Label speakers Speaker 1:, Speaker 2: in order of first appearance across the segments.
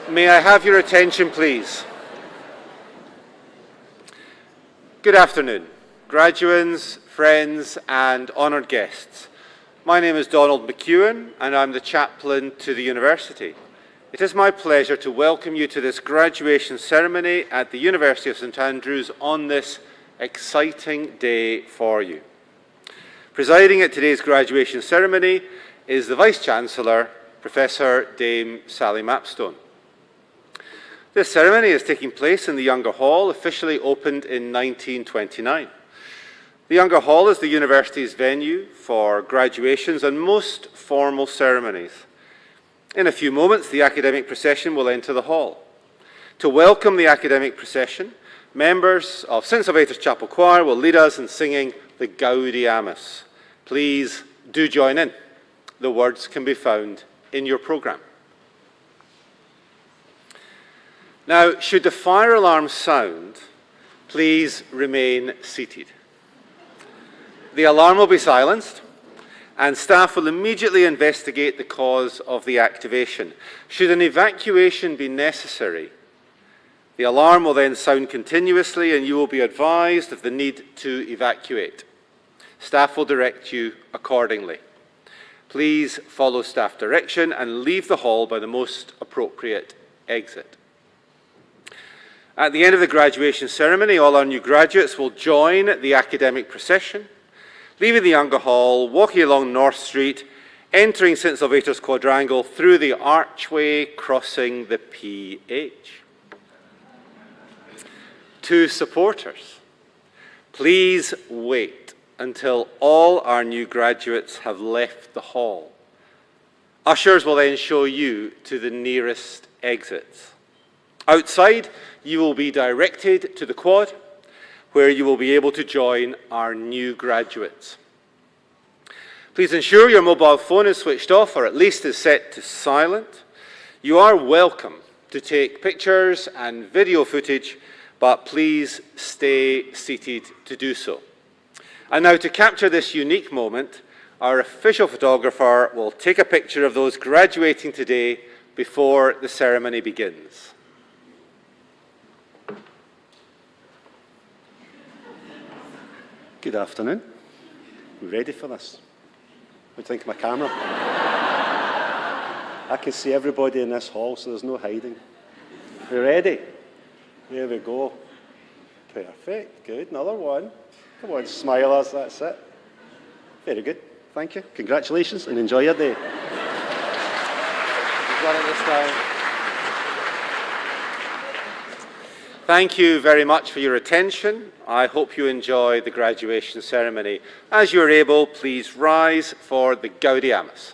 Speaker 1: May I have your attention, please? Good afternoon, graduates, friends, and honoured guests. My name is Donald McEwen, and I'm the chaplain to the university. It is my pleasure to welcome you to this graduation ceremony at the University of St Andrews on this exciting day for you. Presiding at today's graduation ceremony is the Vice-Chancellor, Professor Dame Sally Mapstone. This ceremony is taking place in the Younger Hall, officially opened in 1929. The Younger Hall is the university's venue for graduations and most formal ceremonies. In a few moments, the academic procession will enter the hall. To welcome the academic procession, members of St Salvator's Chapel Choir will lead us in singing the Gaudeamus. Please do join in. The words can be found in your programme. Now, should the fire alarm sound, please remain seated. The alarm will be silenced, and staff will immediately investigate the cause of the activation. Should an evacuation be necessary, the alarm will then sound continuously, and you will be advised of the need to evacuate. Staff will direct you accordingly. Please follow staff direction and leave the hall by the most appropriate exit. At the end of the graduation ceremony, all our new graduates will join the academic procession, leaving the Younger Hall, walking along North Street, entering St Salvator's Quadrangle through the archway, crossing the PH. To supporters, please wait until all our new graduates have left the hall. Ushers will then show you to the nearest exits. Outside, you will be directed to the quad, where you will be able to join our new graduates. Please ensure your mobile phone is switched off, or at least is set to silent. You are welcome to take pictures and video footage, but please stay seated to do so. And now, to capture this unique moment, our official photographer will take a picture of those graduating today before the ceremony begins.
Speaker 2: Good afternoon. We ready for this? What do you think of my camera? I can see everybody in this hall, so there's no hiding. We ready? There we go. Perfect. Good. Another one. Come on, smile us. That's it. Very good. Thank you. Congratulations and enjoy your day.
Speaker 1: You've got it this time. Thank you very much for your attention. I hope you enjoy the graduation ceremony. As you are able, please rise for the Gaudeamus.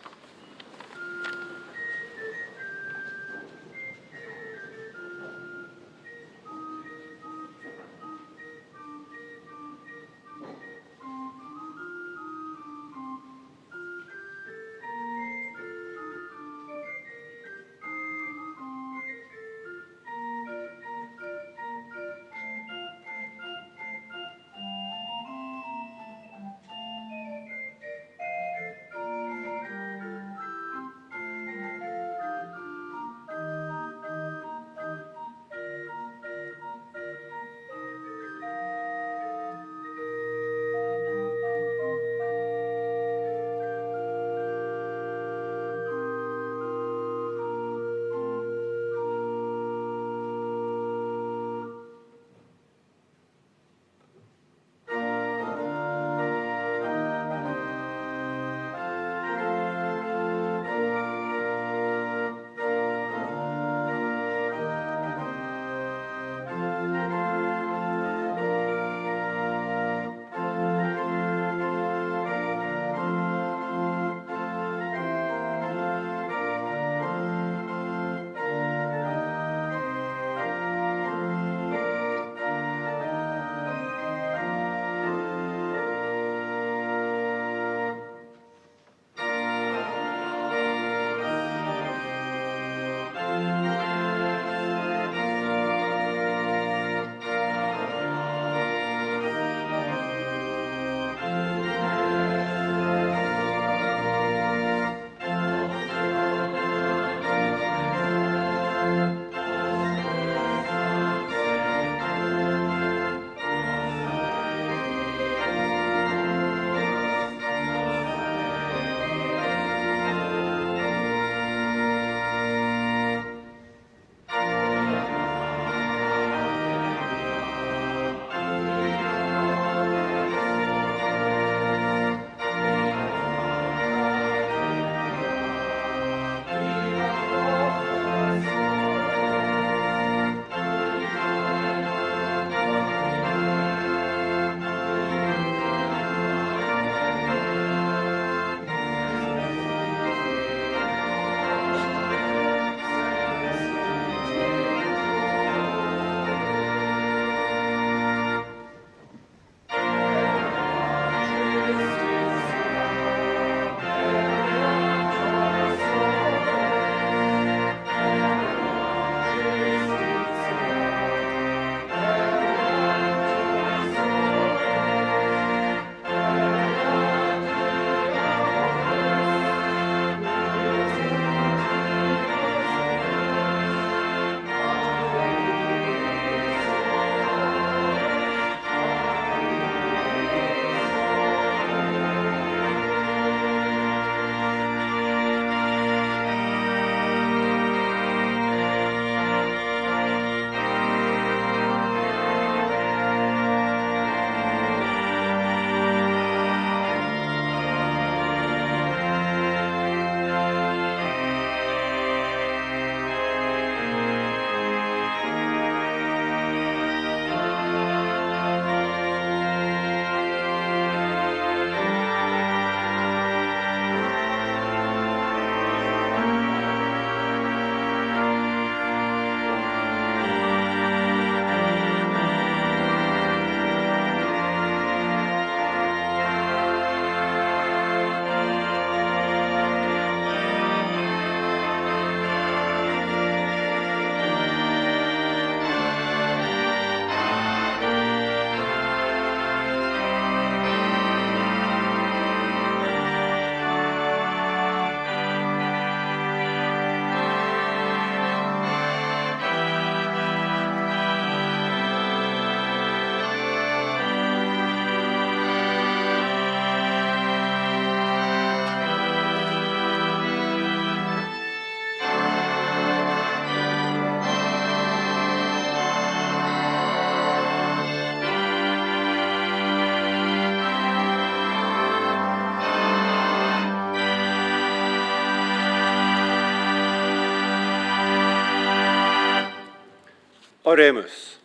Speaker 1: Oremus.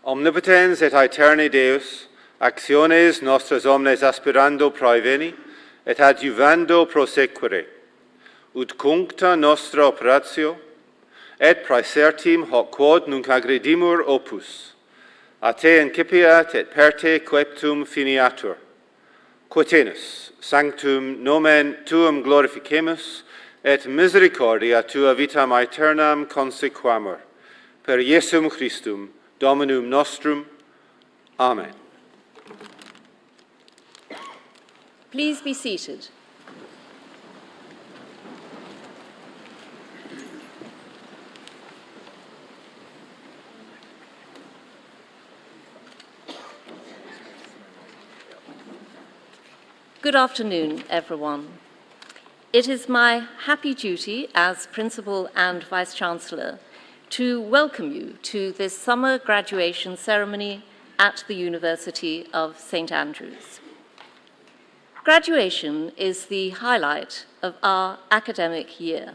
Speaker 1: Omnipotens et aeterni Deus, actiones nostras omnes aspirando praeveni, et adjuvando prosequere, ut cuncta nostra operatio, et praesertim hoc quod nunc agredimur opus, a te incipiat et per te coeptum finiatur. Quotenus, sanctum nomen tuum glorificemus, et misericordia tua vitam aeternam consequamur. Per Iesum Christum, Dominum nostrum. Amen.
Speaker 3: Please be seated. Good afternoon, everyone. It is my happy duty as Principal and Vice-Chancellor to welcome you to this summer graduation ceremony at the University of St. Andrews. Graduation is the highlight of our academic year.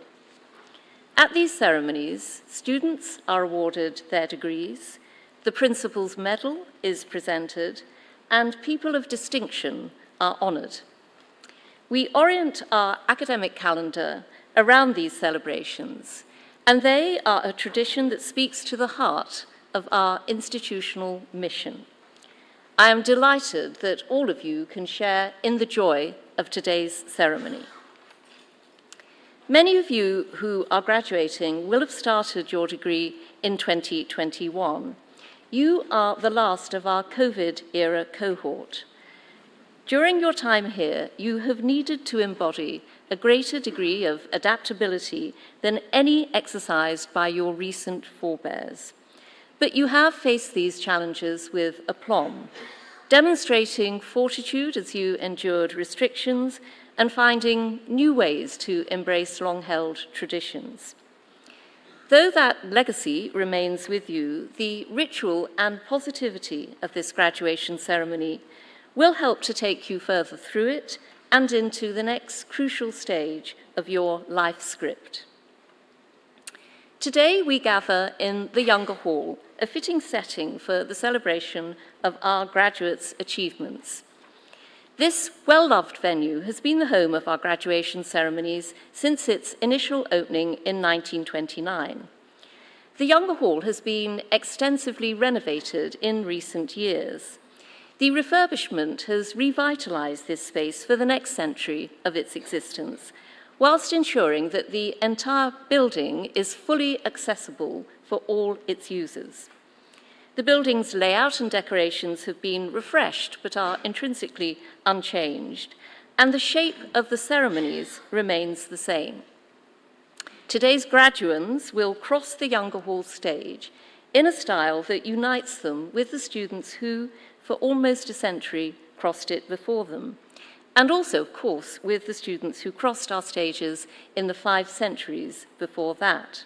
Speaker 3: At these ceremonies, students are awarded their degrees, the Principal's Medal is presented, and people of distinction are honoured. We orient our academic calendar around these celebrations, and they are a tradition that speaks to the heart of our institutional mission. I am delighted that all of you can share in the joy of today's ceremony. Many of you who are graduating will have started your degree in 2021. You are the last of our COVID-era cohort. During your time here, you have needed to embody a greater degree of adaptability than any exercised by your recent forebears. But you have faced these challenges with aplomb, demonstrating fortitude as you endured restrictions and finding new ways to embrace long-held traditions. Though that legacy remains with you, the ritual and positivity of this graduation ceremony will help to take you further through it and into the next crucial stage of your life script. Today we gather in the Younger Hall, a fitting setting for the celebration of our graduates' achievements. This well-loved venue has been the home of our graduation ceremonies since its initial opening in 1929. The Younger Hall has been extensively renovated in recent years. The refurbishment has revitalised this space for the next century of its existence, whilst ensuring that the entire building is fully accessible for all its users. The building's layout and decorations have been refreshed but are intrinsically unchanged, and the shape of the ceremonies remains the same. Today's graduands will cross the Younger Hall stage in a style that unites them with the students who, for almost a century, crossed it before them, and also, of course, with the students who crossed our stages in the 5 centuries before that.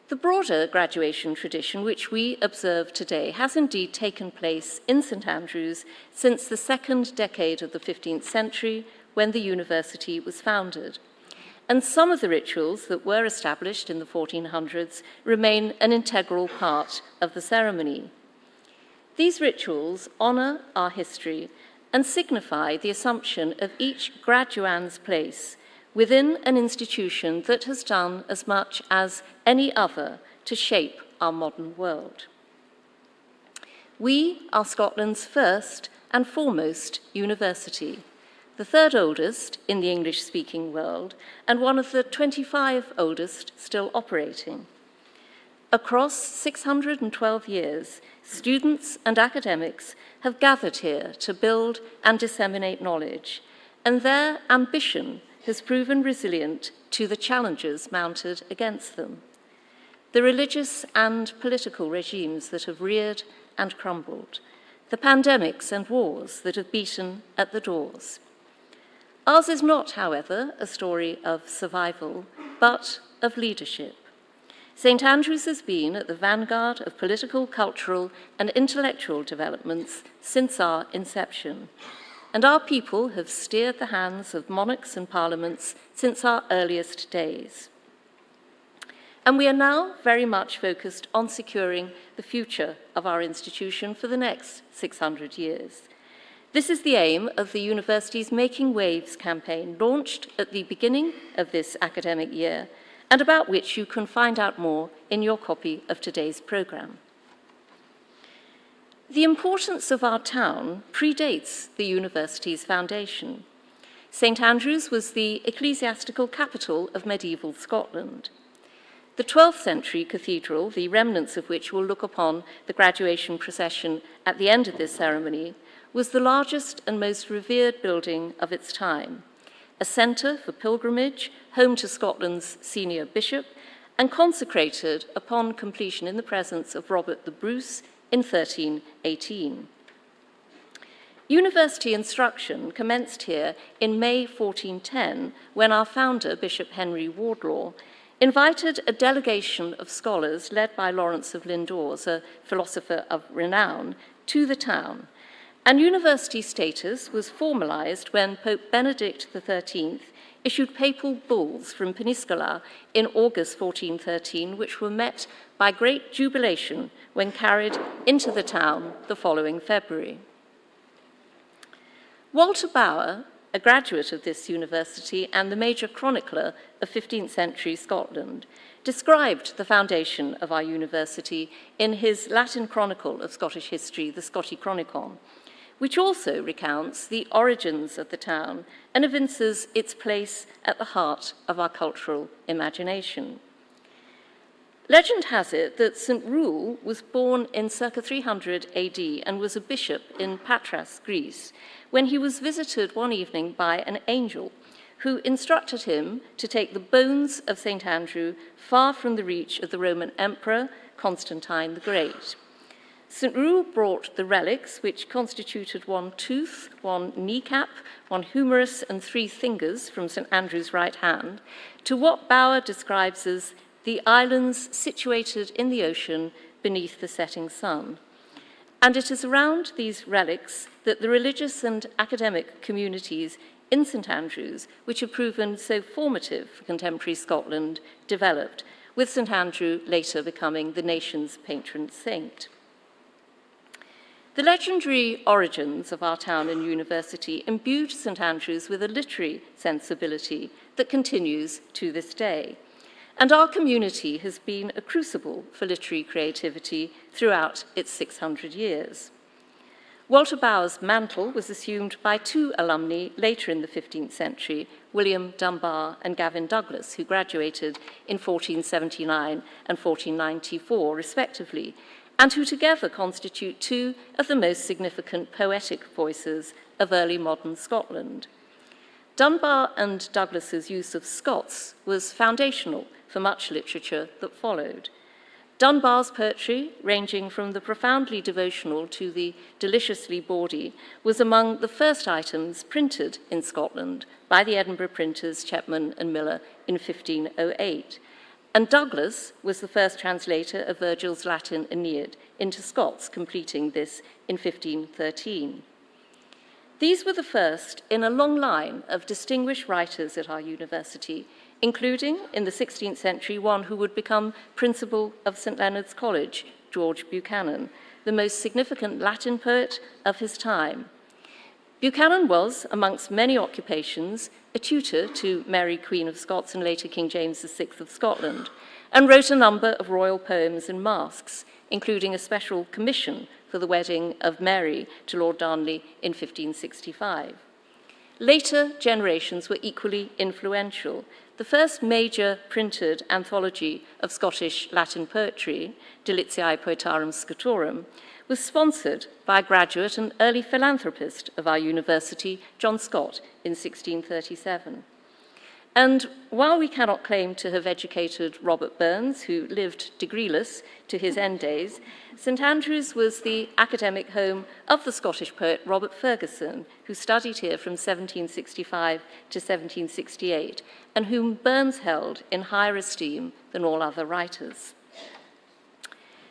Speaker 3: The broader graduation tradition which we observe today has indeed taken place in St. Andrews since the 2nd decade of the 15th century, when the university was founded. And some of the rituals that were established in the 1400s remain an integral part of the ceremony. These rituals honour our history and signify the assumption of each graduand's place within an institution that has done as much as any other to shape our modern world. We are Scotland's first and foremost university, the 3rd oldest in the English-speaking world and one of the 25 oldest still operating. Across 612 years, students and academics have gathered here to build and disseminate knowledge, and their ambition has proven resilient to the challenges mounted against them. The religious and political regimes that have reared and crumbled, the pandemics and wars that have beaten at the doors. Ours is not, however, a story of survival, but of leadership. St. Andrews has been at the vanguard of political, cultural, and intellectual developments since our inception, and our people have steered the hands of monarchs and parliaments since our earliest days. and we are now very much focused on securing the future of our institution for the next 600 years. This is the aim of the university's Making Waves campaign, launched at the beginning of this academic year, and about which you can find out more in your copy of today's programme. The importance of our town predates the university's foundation. St Andrews was the ecclesiastical capital of medieval Scotland. The 12th century cathedral, the remnants of which we'll look upon the graduation procession at the end of this ceremony, was the largest and most revered building of its time, a centre for pilgrimage, home to Scotland's senior bishop, and consecrated upon completion in the presence of Robert the Bruce in 1318. University instruction commenced here in May 1410, when our founder, Bishop Henry Wardlaw, invited a delegation of scholars led by Lawrence of Lindores, a philosopher of renown, to the town. And university status was formalized when Pope Benedict XIII issued papal bulls from Peniscola in August 1413, which were met by great jubilation when carried into the town the following February. Walter Bower, a graduate of this university and the major chronicler of 15th century Scotland, described the foundation of our university in his Latin chronicle of Scottish history, the Scotti Chronicon, which also recounts the origins of the town and evinces its place at the heart of our cultural imagination. Legend has it that St. Rule was born in circa 300 AD and was a bishop in Patras, Greece, when he was visited one evening by an angel who instructed him to take the bones of St. Andrew far from the reach of the Roman Emperor Constantine the Great. St. Rule brought the relics, which constituted one tooth, one kneecap, one humerus, and 3 fingers from St. Andrew's right hand, to what Bower describes as the islands situated in the ocean beneath the setting sun. And it is around these relics that the religious and academic communities in St Andrews, which have proven so formative for contemporary Scotland, developed, with St Andrew later becoming the nation's patron saint. The legendary origins of our town and university imbued St Andrews with a literary sensibility that continues to this day. And our community has been a crucible for literary creativity throughout its 600 years. Walter Bower's mantle was assumed by 2 alumni later in the 15th century, William Dunbar and Gavin Douglas, who graduated in 1479 and 1494, respectively, and who together constitute 2 of the most significant poetic voices of early modern Scotland. Dunbar and Douglas's use of Scots was foundational for much literature that followed. Dunbar's poetry, ranging from the profoundly devotional to the deliciously bawdy, was among the first items printed in Scotland by the Edinburgh printers Chapman and Miller in 1508. And Douglas was the first translator of Virgil's Latin Aeneid into Scots, completing this in 1513. These were the first in a long line of distinguished writers at our university, including, in the 16th century, one who would become principal of St Leonard's College, George Buchanan, the most significant Latin poet of his time. Buchanan was, amongst many occupations, a tutor to Mary, Queen of Scots, and later King James VI of Scotland, and wrote a number of royal poems and masques, including a special commission for the wedding of Mary to Lord Darnley in 1565. Later generations were equally influential. The first major printed anthology of Scottish Latin poetry, Deliciae Poetarum Scotorum, was sponsored by a graduate and early philanthropist of our university, John Scott, in 1637. And while we cannot claim to have educated Robert Burns, who lived degreeless to his end days, St Andrews was the academic home of the Scottish poet Robert Fergusson, who studied here from 1765 to 1768, and whom Burns held in higher esteem than all other writers.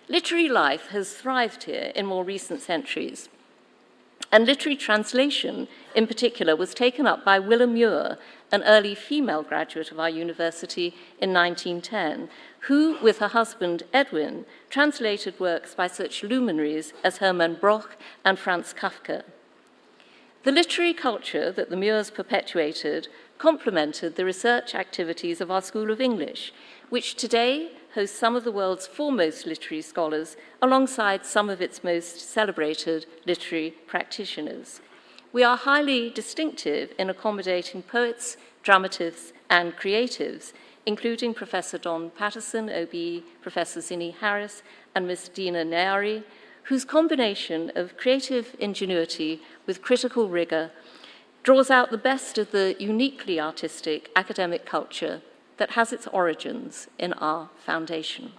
Speaker 3: Literary life has thrived here in more recent centuries, and literary translation, in particular, was taken up by Willa Muir, an early female graduate of our university in 1910, who, with her husband Edwin, translated works by such luminaries as Hermann Broch and Franz Kafka. The literary culture that the Muirs perpetuated complemented the research activities of our School of English, which today hosts some of the world's foremost literary scholars alongside some of its most celebrated literary practitioners. We are highly distinctive in accommodating poets, dramatists, and creatives, including Professor Don Patterson, OBE, Professor Zinni Harris, and Ms. Dina Nayari, whose combination of creative ingenuity with critical rigor draws out the best of the uniquely artistic academic culture that has its origins in our foundation.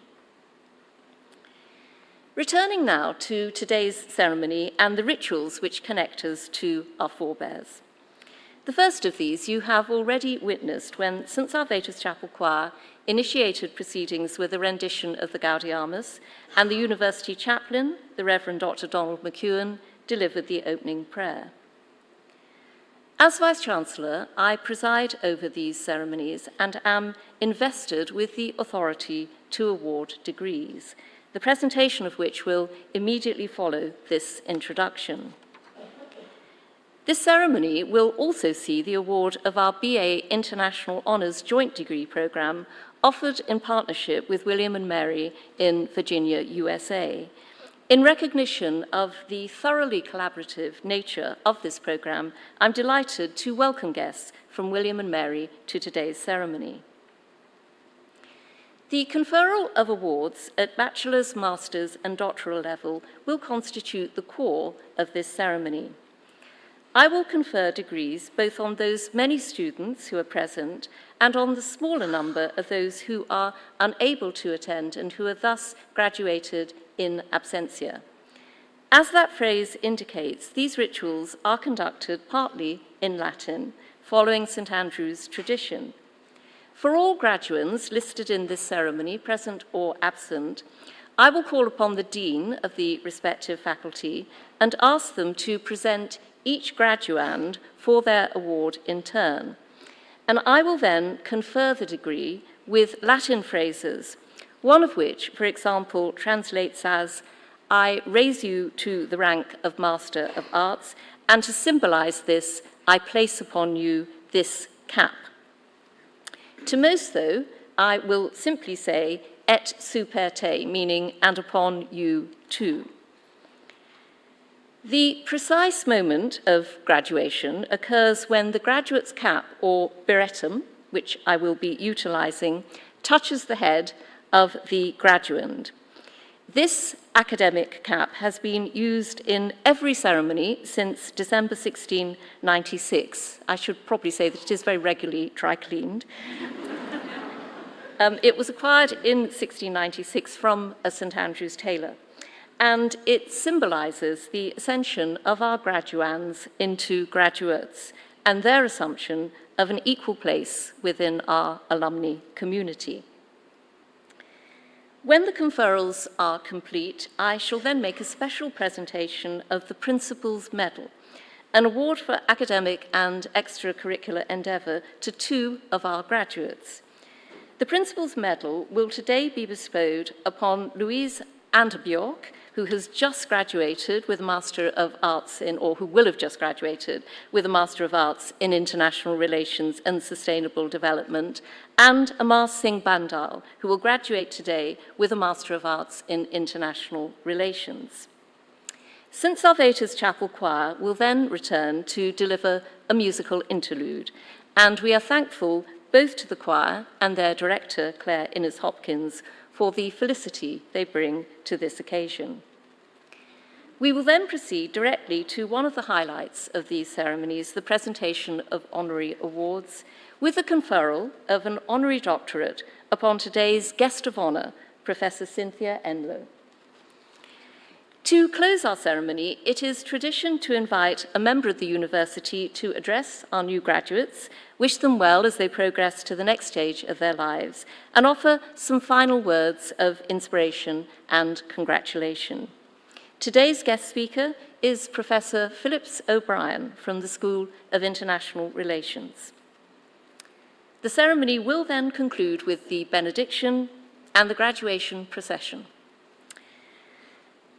Speaker 3: Returning now to today's ceremony and the rituals which connect us to our forebears. The first of these you have already witnessed when St. Salvator's Chapel Choir initiated proceedings with a rendition of the Gaudeamus, and the University Chaplain, the Reverend Dr. Donald McEwen, delivered the opening prayer. As Vice-Chancellor, I preside over these ceremonies and am invested with the authority to award degrees, the presentation of which will immediately follow this introduction. This ceremony will also see the award of our BA International Honours Joint Degree Programme, offered in partnership with William and Mary in Virginia, USA. In recognition of the thoroughly collaborative nature of this programme, I'm delighted to welcome guests from William and Mary to today's ceremony. The conferral of awards at bachelor's, master's, and doctoral level will constitute the core of this ceremony. I will confer degrees both on those many students who are present and on the smaller number of those who are unable to attend and who are thus graduated in absentia. As that phrase indicates, these rituals are conducted partly in Latin, following St. Andrew's tradition. For all graduands listed in this ceremony, present or absent, I will call upon the Dean of the respective faculty and ask them to present each graduand for their award in turn. And I will then confer the degree with Latin phrases, one of which, for example, translates as, "I raise you to the rank of Master of Arts," and to symbolize this, "I place upon you this cap." To most, though, I will simply say, "Et super te," meaning, "and upon you too." The precise moment of graduation occurs when the graduate's cap, or birrettum, which I will be utilizing, touches the head of the graduand. This academic cap has been used in every ceremony since December 1696. I should probably say that it is very regularly dry-cleaned. It was acquired in 1696 from a St. Andrew's tailor, and it symbolizes the ascension of our graduands into graduates and their assumption of an equal place within our alumni community. When the conferrals are complete, I shall then make a special presentation of the Principal's Medal, an award for academic and extracurricular endeavour to two of our graduates. The Principal's Medal will today be bestowed upon Louise Anderbjork, who has just graduated with a Master of Arts in, or who will have just graduated with a Master of Arts in International Relations and Sustainable Development, and Amar Singh Bandal, who will graduate today with a Master of Arts in International Relations. St. Salvator's Chapel Choir will then return to deliver a musical interlude, and we are thankful both to the choir and their director, Claire Innes-Hopkins, for the felicity they bring to this occasion. We will then proceed directly to one of the highlights of these ceremonies, the presentation of honorary awards, with the conferral of an honorary doctorate upon today's guest of honour, Professor Cynthia Enlow. To close our ceremony, it is tradition to invite a member of the university to address our new graduates, wish them well as they progress to the next stage of their lives, and offer some final words of inspiration and congratulation. Today's guest speaker is Professor Phillips O'Brien from the School of International Relations. The ceremony will then conclude with the benediction and the graduation procession.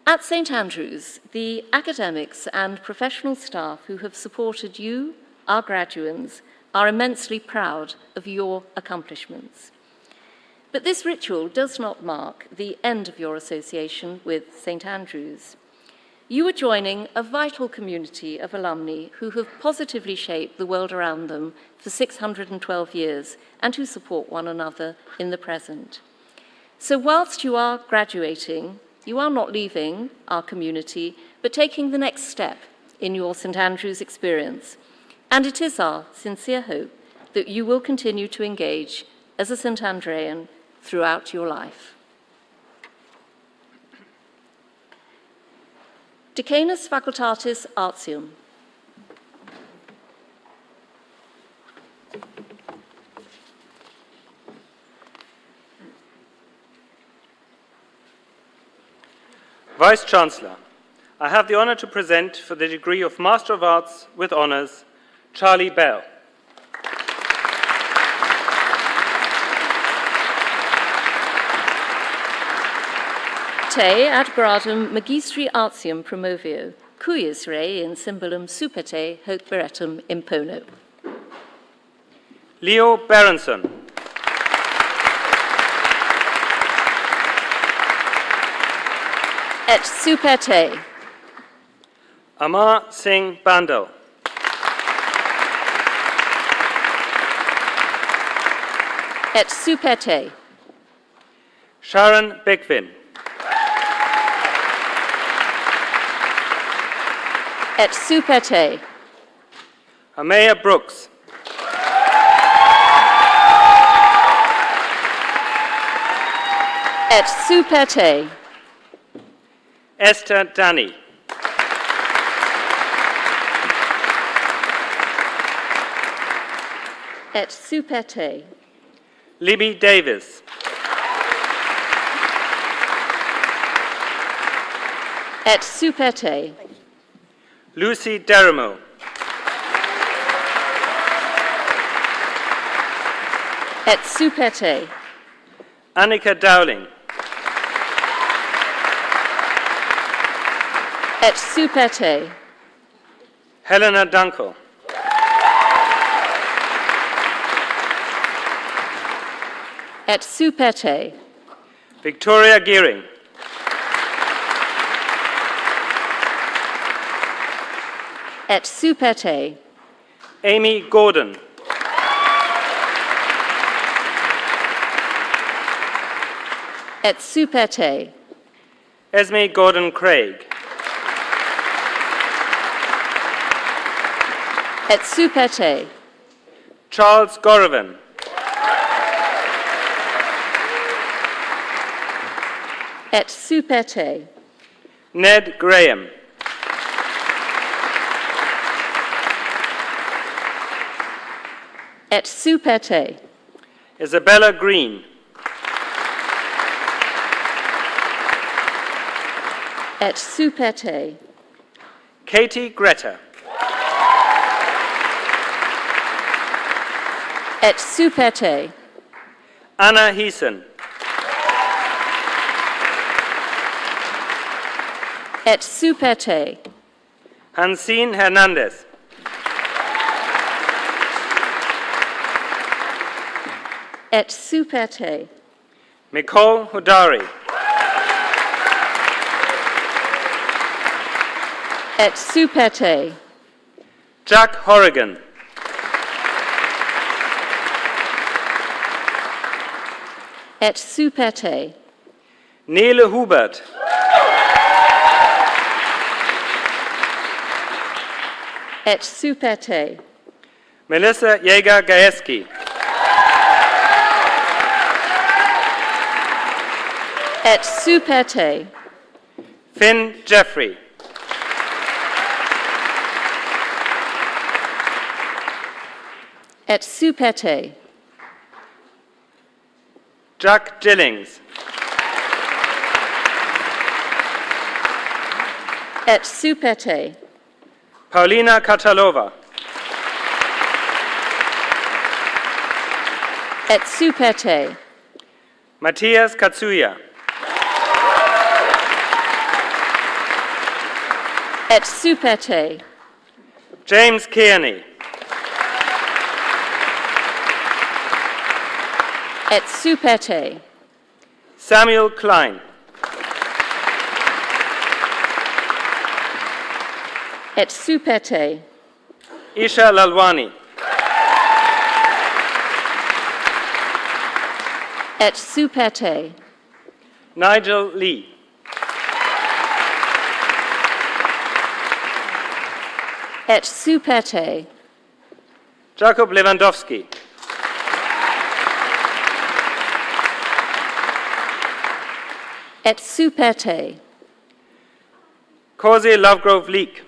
Speaker 3: At St Andrews, the academics and professional staff who have supported you, our graduands, are immensely proud of your accomplishments. But this ritual does not mark the end of your association with St Andrews. You are joining a vital community of alumni who have positively shaped the world around them for 612 years and who support one another in the present. So whilst you are graduating, you are not leaving our community, but taking the next step in your St Andrews experience. And it is our sincere hope that you will continue to engage as a St Andrean throughout your life. Decanus Facultatis Artium.
Speaker 4: Vice-Chancellor, I have the honor to present for the degree of Master of Arts with Honours, Charlie Bell.
Speaker 3: Te ad gradum magistri artium promovio, cuius rei in symbolum superte hoc beretum impono.
Speaker 4: Leo Berenson.
Speaker 3: Et super te.
Speaker 4: Amar Singh Bandal.
Speaker 3: Et super te.
Speaker 4: Sharon Bigvin.
Speaker 3: Et super te.
Speaker 4: Amaya Brooks.
Speaker 3: Et super te.
Speaker 4: Esther Danny.
Speaker 3: Et super te.
Speaker 4: Libby Davis.
Speaker 3: Et super te.
Speaker 4: Lucy Deramo.
Speaker 3: Et super te.
Speaker 4: Annika Dowling.
Speaker 3: Et super te.
Speaker 4: Helena Dunkel.
Speaker 3: Et super te.
Speaker 4: Victoria Gearing.
Speaker 3: Et super te.
Speaker 4: Amy Gordon.
Speaker 3: Et super te.
Speaker 4: Esme Gordon Craig.
Speaker 3: Et super te.
Speaker 4: Charles Gorovan.
Speaker 3: Et super te.
Speaker 4: Ned Graham.
Speaker 3: Et super te.
Speaker 4: Isabella Green.
Speaker 3: Et super te.
Speaker 4: Katie Greta.
Speaker 3: Et super te.
Speaker 4: Anna Heeson.
Speaker 3: Et super te.
Speaker 4: Hansine Hernandez.
Speaker 3: Et super te.
Speaker 4: Nicole Hodari.
Speaker 3: Et super te.
Speaker 4: Jack Horrigan.
Speaker 3: Et super te.
Speaker 4: Nele Hubert.
Speaker 3: Et super te.
Speaker 4: Melissa Jaeger-Gaeski.
Speaker 3: Et super te.
Speaker 4: Finn Jeffrey.
Speaker 3: Et super te.
Speaker 4: Jack Gillings.
Speaker 3: Et supete.
Speaker 4: Paulina Katalova.
Speaker 3: Et supete.
Speaker 4: Matthias Katsuya.
Speaker 3: Et supete.
Speaker 4: James Kearney.
Speaker 3: Et supete.
Speaker 4: Samuel Klein.
Speaker 3: Et supete.
Speaker 4: Isha Lalwani.
Speaker 3: Et supete.
Speaker 4: Nigel Lee.
Speaker 3: Et supete.
Speaker 4: Jakob Lewandowski.
Speaker 3: Et supete.
Speaker 4: Cozy Lovegrove Leek.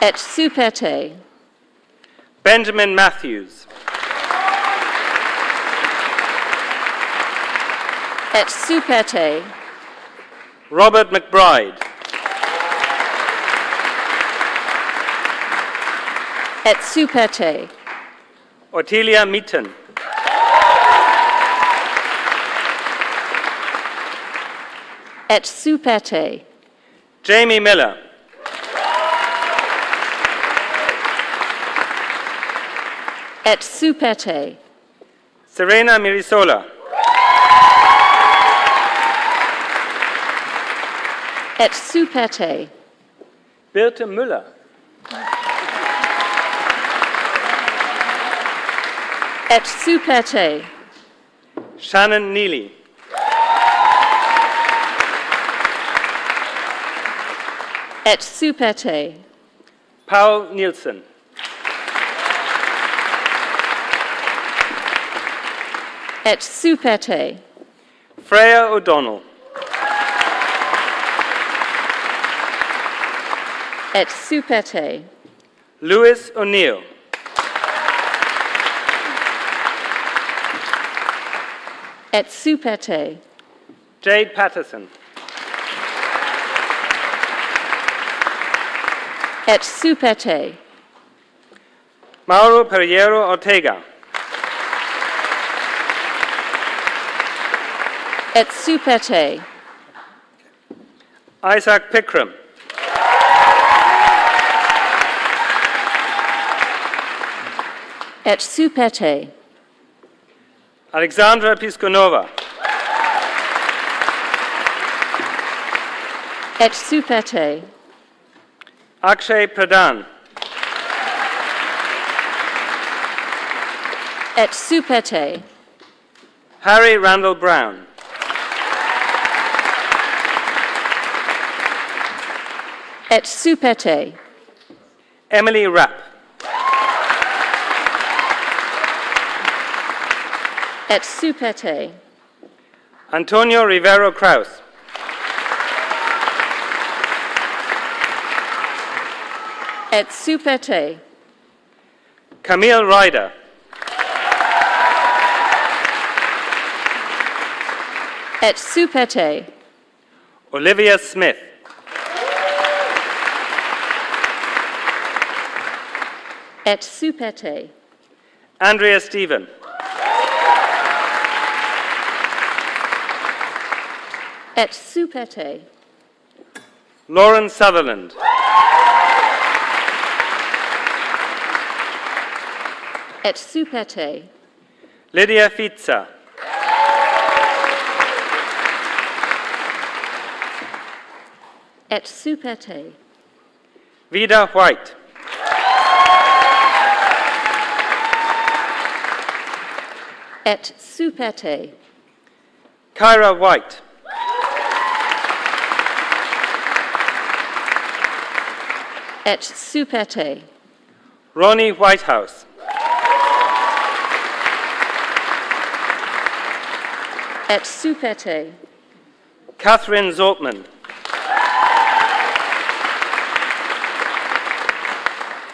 Speaker 3: Et supete.
Speaker 4: Benjamin Matthews.
Speaker 3: Et supete.
Speaker 4: Robert McBride.
Speaker 3: Et supete.
Speaker 4: Ottilia Meaton.
Speaker 3: Et supete.
Speaker 4: Jamie Miller.
Speaker 3: Et supete.
Speaker 4: Serena Mirisola.
Speaker 3: Et supete.
Speaker 4: Birte Müller.
Speaker 3: Et supete.
Speaker 4: Shannon Neely.
Speaker 3: Et supete.
Speaker 4: Paul Nielsen.
Speaker 3: Et supete.
Speaker 4: Freya O'Donnell.
Speaker 3: Et supete.
Speaker 4: Lewis O'Neill.
Speaker 3: Et supete.
Speaker 4: Jade Patterson.
Speaker 3: Et supete.
Speaker 4: Mauro Pereiro Ortega.
Speaker 3: Et supete.
Speaker 4: Isaac Pickram.
Speaker 3: Et supete.
Speaker 4: Alexandra Piskunova.
Speaker 3: Et supete.
Speaker 4: Akshay Pradhan.
Speaker 3: Et supete.
Speaker 4: Harry Randall Brown.
Speaker 3: Et supete.
Speaker 4: Emily Rapp.
Speaker 3: Et supete.
Speaker 4: Antonio Rivero Kraus.
Speaker 3: Et supete.
Speaker 4: Camille Ryder.
Speaker 3: Et supete.
Speaker 4: Olivia Smith.
Speaker 3: Et supete.
Speaker 4: Andrea Stephen.
Speaker 3: Et supete.
Speaker 4: Lauren Sutherland.
Speaker 3: Et supete.
Speaker 4: Lydia Fitza.
Speaker 3: Et supete.
Speaker 4: Vida White.
Speaker 3: Et supete.
Speaker 4: Kyra White.
Speaker 3: Et supete.
Speaker 4: Ronnie Whitehouse.
Speaker 3: Et supete.
Speaker 4: Catherine Zortman.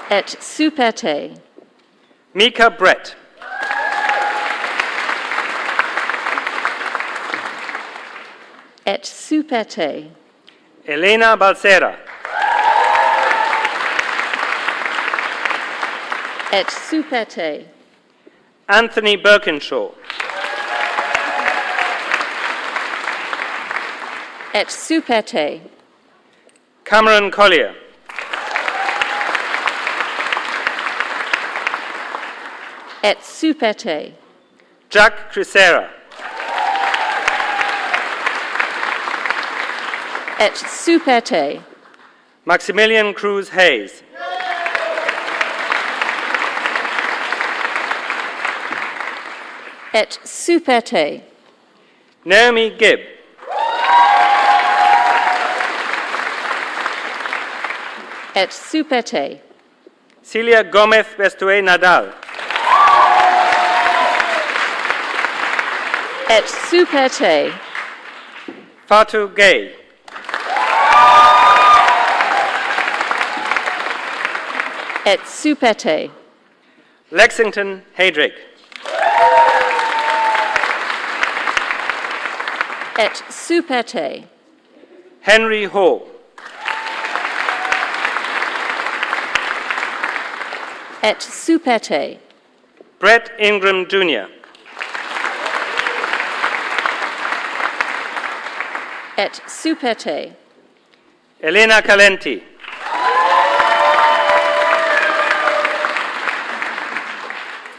Speaker 3: Et supete.
Speaker 4: Mika Brett.
Speaker 3: Et supete.
Speaker 4: Elena Balsera.
Speaker 3: Et supete.
Speaker 4: Anthony Birkinshaw.
Speaker 3: Et supete.
Speaker 4: Cameron Collier.
Speaker 3: Et supete.
Speaker 4: Jack Crisera.
Speaker 3: Et supete.
Speaker 4: Maximilian Cruz Hayes.
Speaker 3: Et supete.
Speaker 4: Naomi Gibb.
Speaker 3: Et supete.
Speaker 4: Celia Gomez Bestue Nadal.
Speaker 3: Et supete.
Speaker 4: Fatou Gay.
Speaker 3: Et supete.
Speaker 4: Lexington Heydrich.
Speaker 3: Et supete.
Speaker 4: Henry Hall.
Speaker 3: Et supete.
Speaker 4: Brett Ingram Jr.
Speaker 3: Et supete.
Speaker 4: Elena Calenti.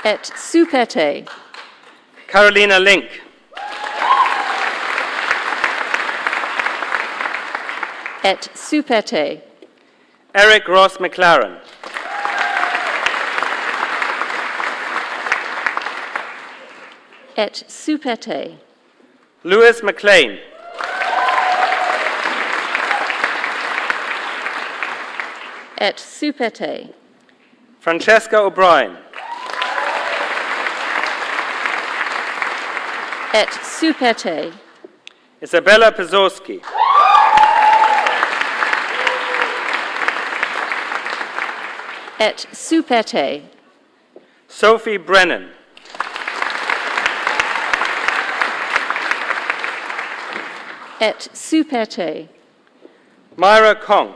Speaker 3: Et supete.
Speaker 4: Carolina Link.
Speaker 3: Et supete.
Speaker 4: Eric Ross McLaren.
Speaker 3: Et supete.
Speaker 4: Lewis McLean.
Speaker 3: Et supete.
Speaker 4: Francesca O'Brien.
Speaker 3: Et supete.
Speaker 4: Isabella Pazorski.
Speaker 3: Et supete.
Speaker 4: Sophie Brennan.
Speaker 3: Et supete.
Speaker 4: Myra Kong.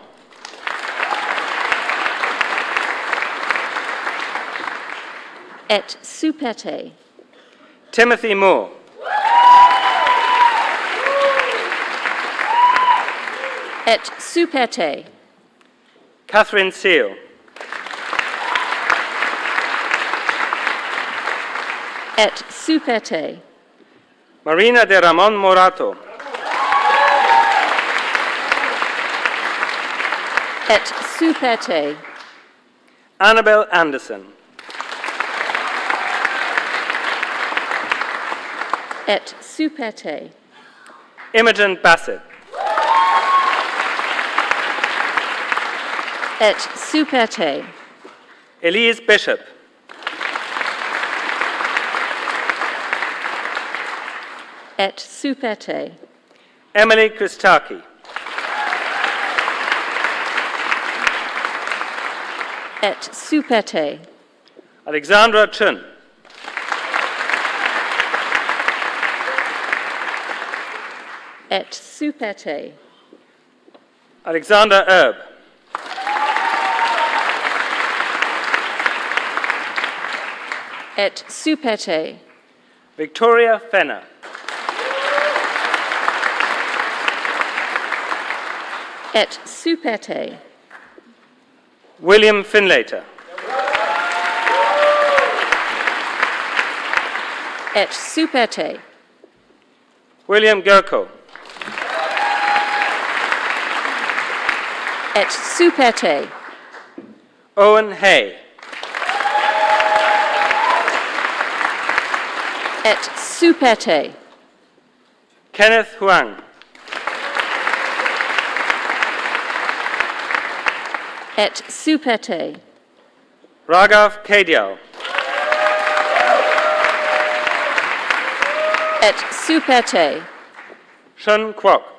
Speaker 3: Et supete.
Speaker 4: Timothy Moore.
Speaker 3: Et supete.
Speaker 4: Catherine Seal.
Speaker 3: Et supete.
Speaker 4: Marina de Ramon Morato.
Speaker 3: Et supete.
Speaker 4: Annabel Anderson.
Speaker 3: Et supete.
Speaker 4: Imogen Bassett.
Speaker 3: Et supete.
Speaker 4: Elise Bishop.
Speaker 3: Et supete.
Speaker 4: Emily Christaki.
Speaker 3: Et supete.
Speaker 4: Alexandra Chun.
Speaker 3: Et supete.
Speaker 4: Alexander Erb.
Speaker 3: Et supete.
Speaker 4: Victoria Fenner.
Speaker 3: Et supete.
Speaker 4: William Finlater.
Speaker 3: Et supete.
Speaker 4: William Gerko.
Speaker 3: Et supete.
Speaker 4: Owen Hay.
Speaker 3: Et supete.
Speaker 4: Kenneth Huang.
Speaker 3: Et supete.
Speaker 4: Raghav Kadial.
Speaker 3: Et supete.
Speaker 4: Shun Kwok.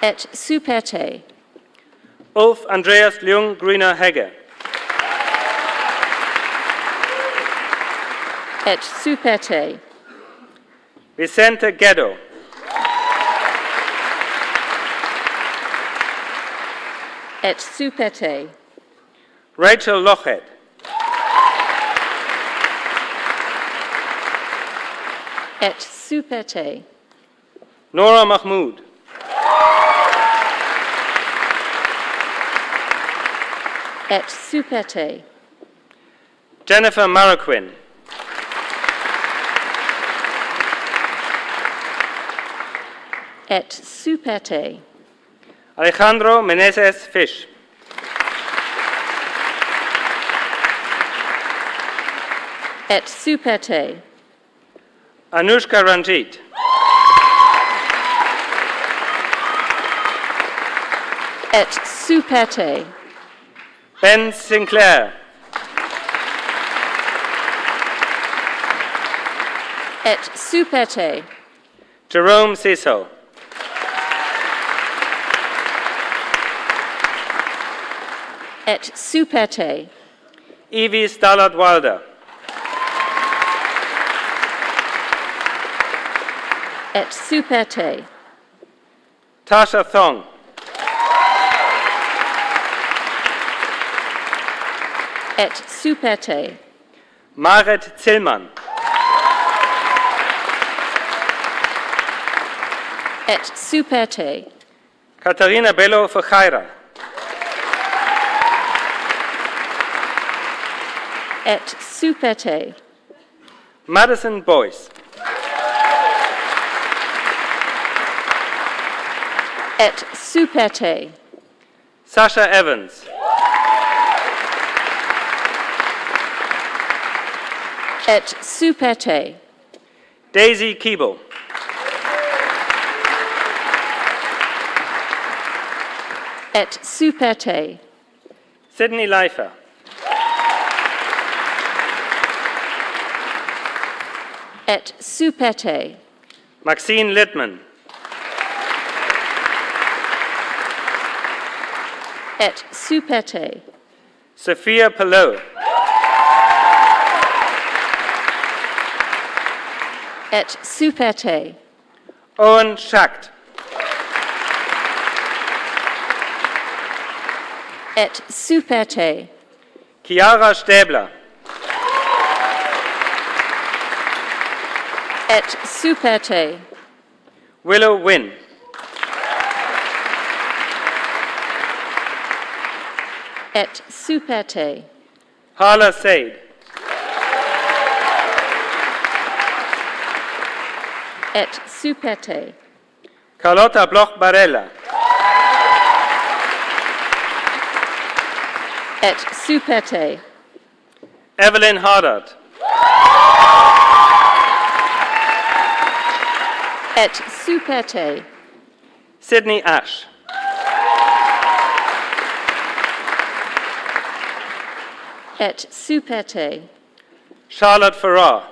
Speaker 3: Et supete.
Speaker 4: Ulf Andreas Leung Grüner Hegge.
Speaker 3: Et supete.
Speaker 4: Vicente Guedo.
Speaker 3: Et supete.
Speaker 4: Rachel Lochet.
Speaker 3: Et supete.
Speaker 4: Nora Mahmood.
Speaker 3: Et supete.
Speaker 4: Jennifer Maraquin.
Speaker 3: Et supete.
Speaker 4: Alejandro Meneses Fish.
Speaker 3: Et supete.
Speaker 4: Anushka Ranjit.
Speaker 3: Et supete.
Speaker 4: Ben Sinclair.
Speaker 3: Et supete.
Speaker 4: Jerome Ciso.
Speaker 3: Et supete.
Speaker 4: Evie Stallard Wilder.
Speaker 3: Et supete.
Speaker 4: Tasha Thong.
Speaker 3: Et supete.
Speaker 4: Marit Zillmann.
Speaker 3: Et supete.
Speaker 4: Katharina Bello Ferreira.
Speaker 3: Et supete.
Speaker 4: Madison Boyce.
Speaker 3: Et supete.
Speaker 4: Sasha Evans.
Speaker 3: Et supete.
Speaker 4: Daisy Keeble.
Speaker 3: Et supete.
Speaker 4: Sydney Leifer.
Speaker 3: Et supete.
Speaker 4: Maxine Littman.
Speaker 3: Et supete.
Speaker 4: Sophia Pelot.
Speaker 3: Et supete.
Speaker 4: Owen Schacht.
Speaker 3: Et supete.
Speaker 4: Chiara Stäbler.
Speaker 3: Et supete.
Speaker 4: Willow Wynn.
Speaker 3: Et supete.
Speaker 4: Hala Said.
Speaker 3: Et supete.
Speaker 4: Carlotta Bloch Barella.
Speaker 3: Et supete.
Speaker 4: Evelyn Hardart.
Speaker 3: Et supete.
Speaker 4: Sydney Ash.
Speaker 3: Et supete.
Speaker 4: Charlotte Farrar.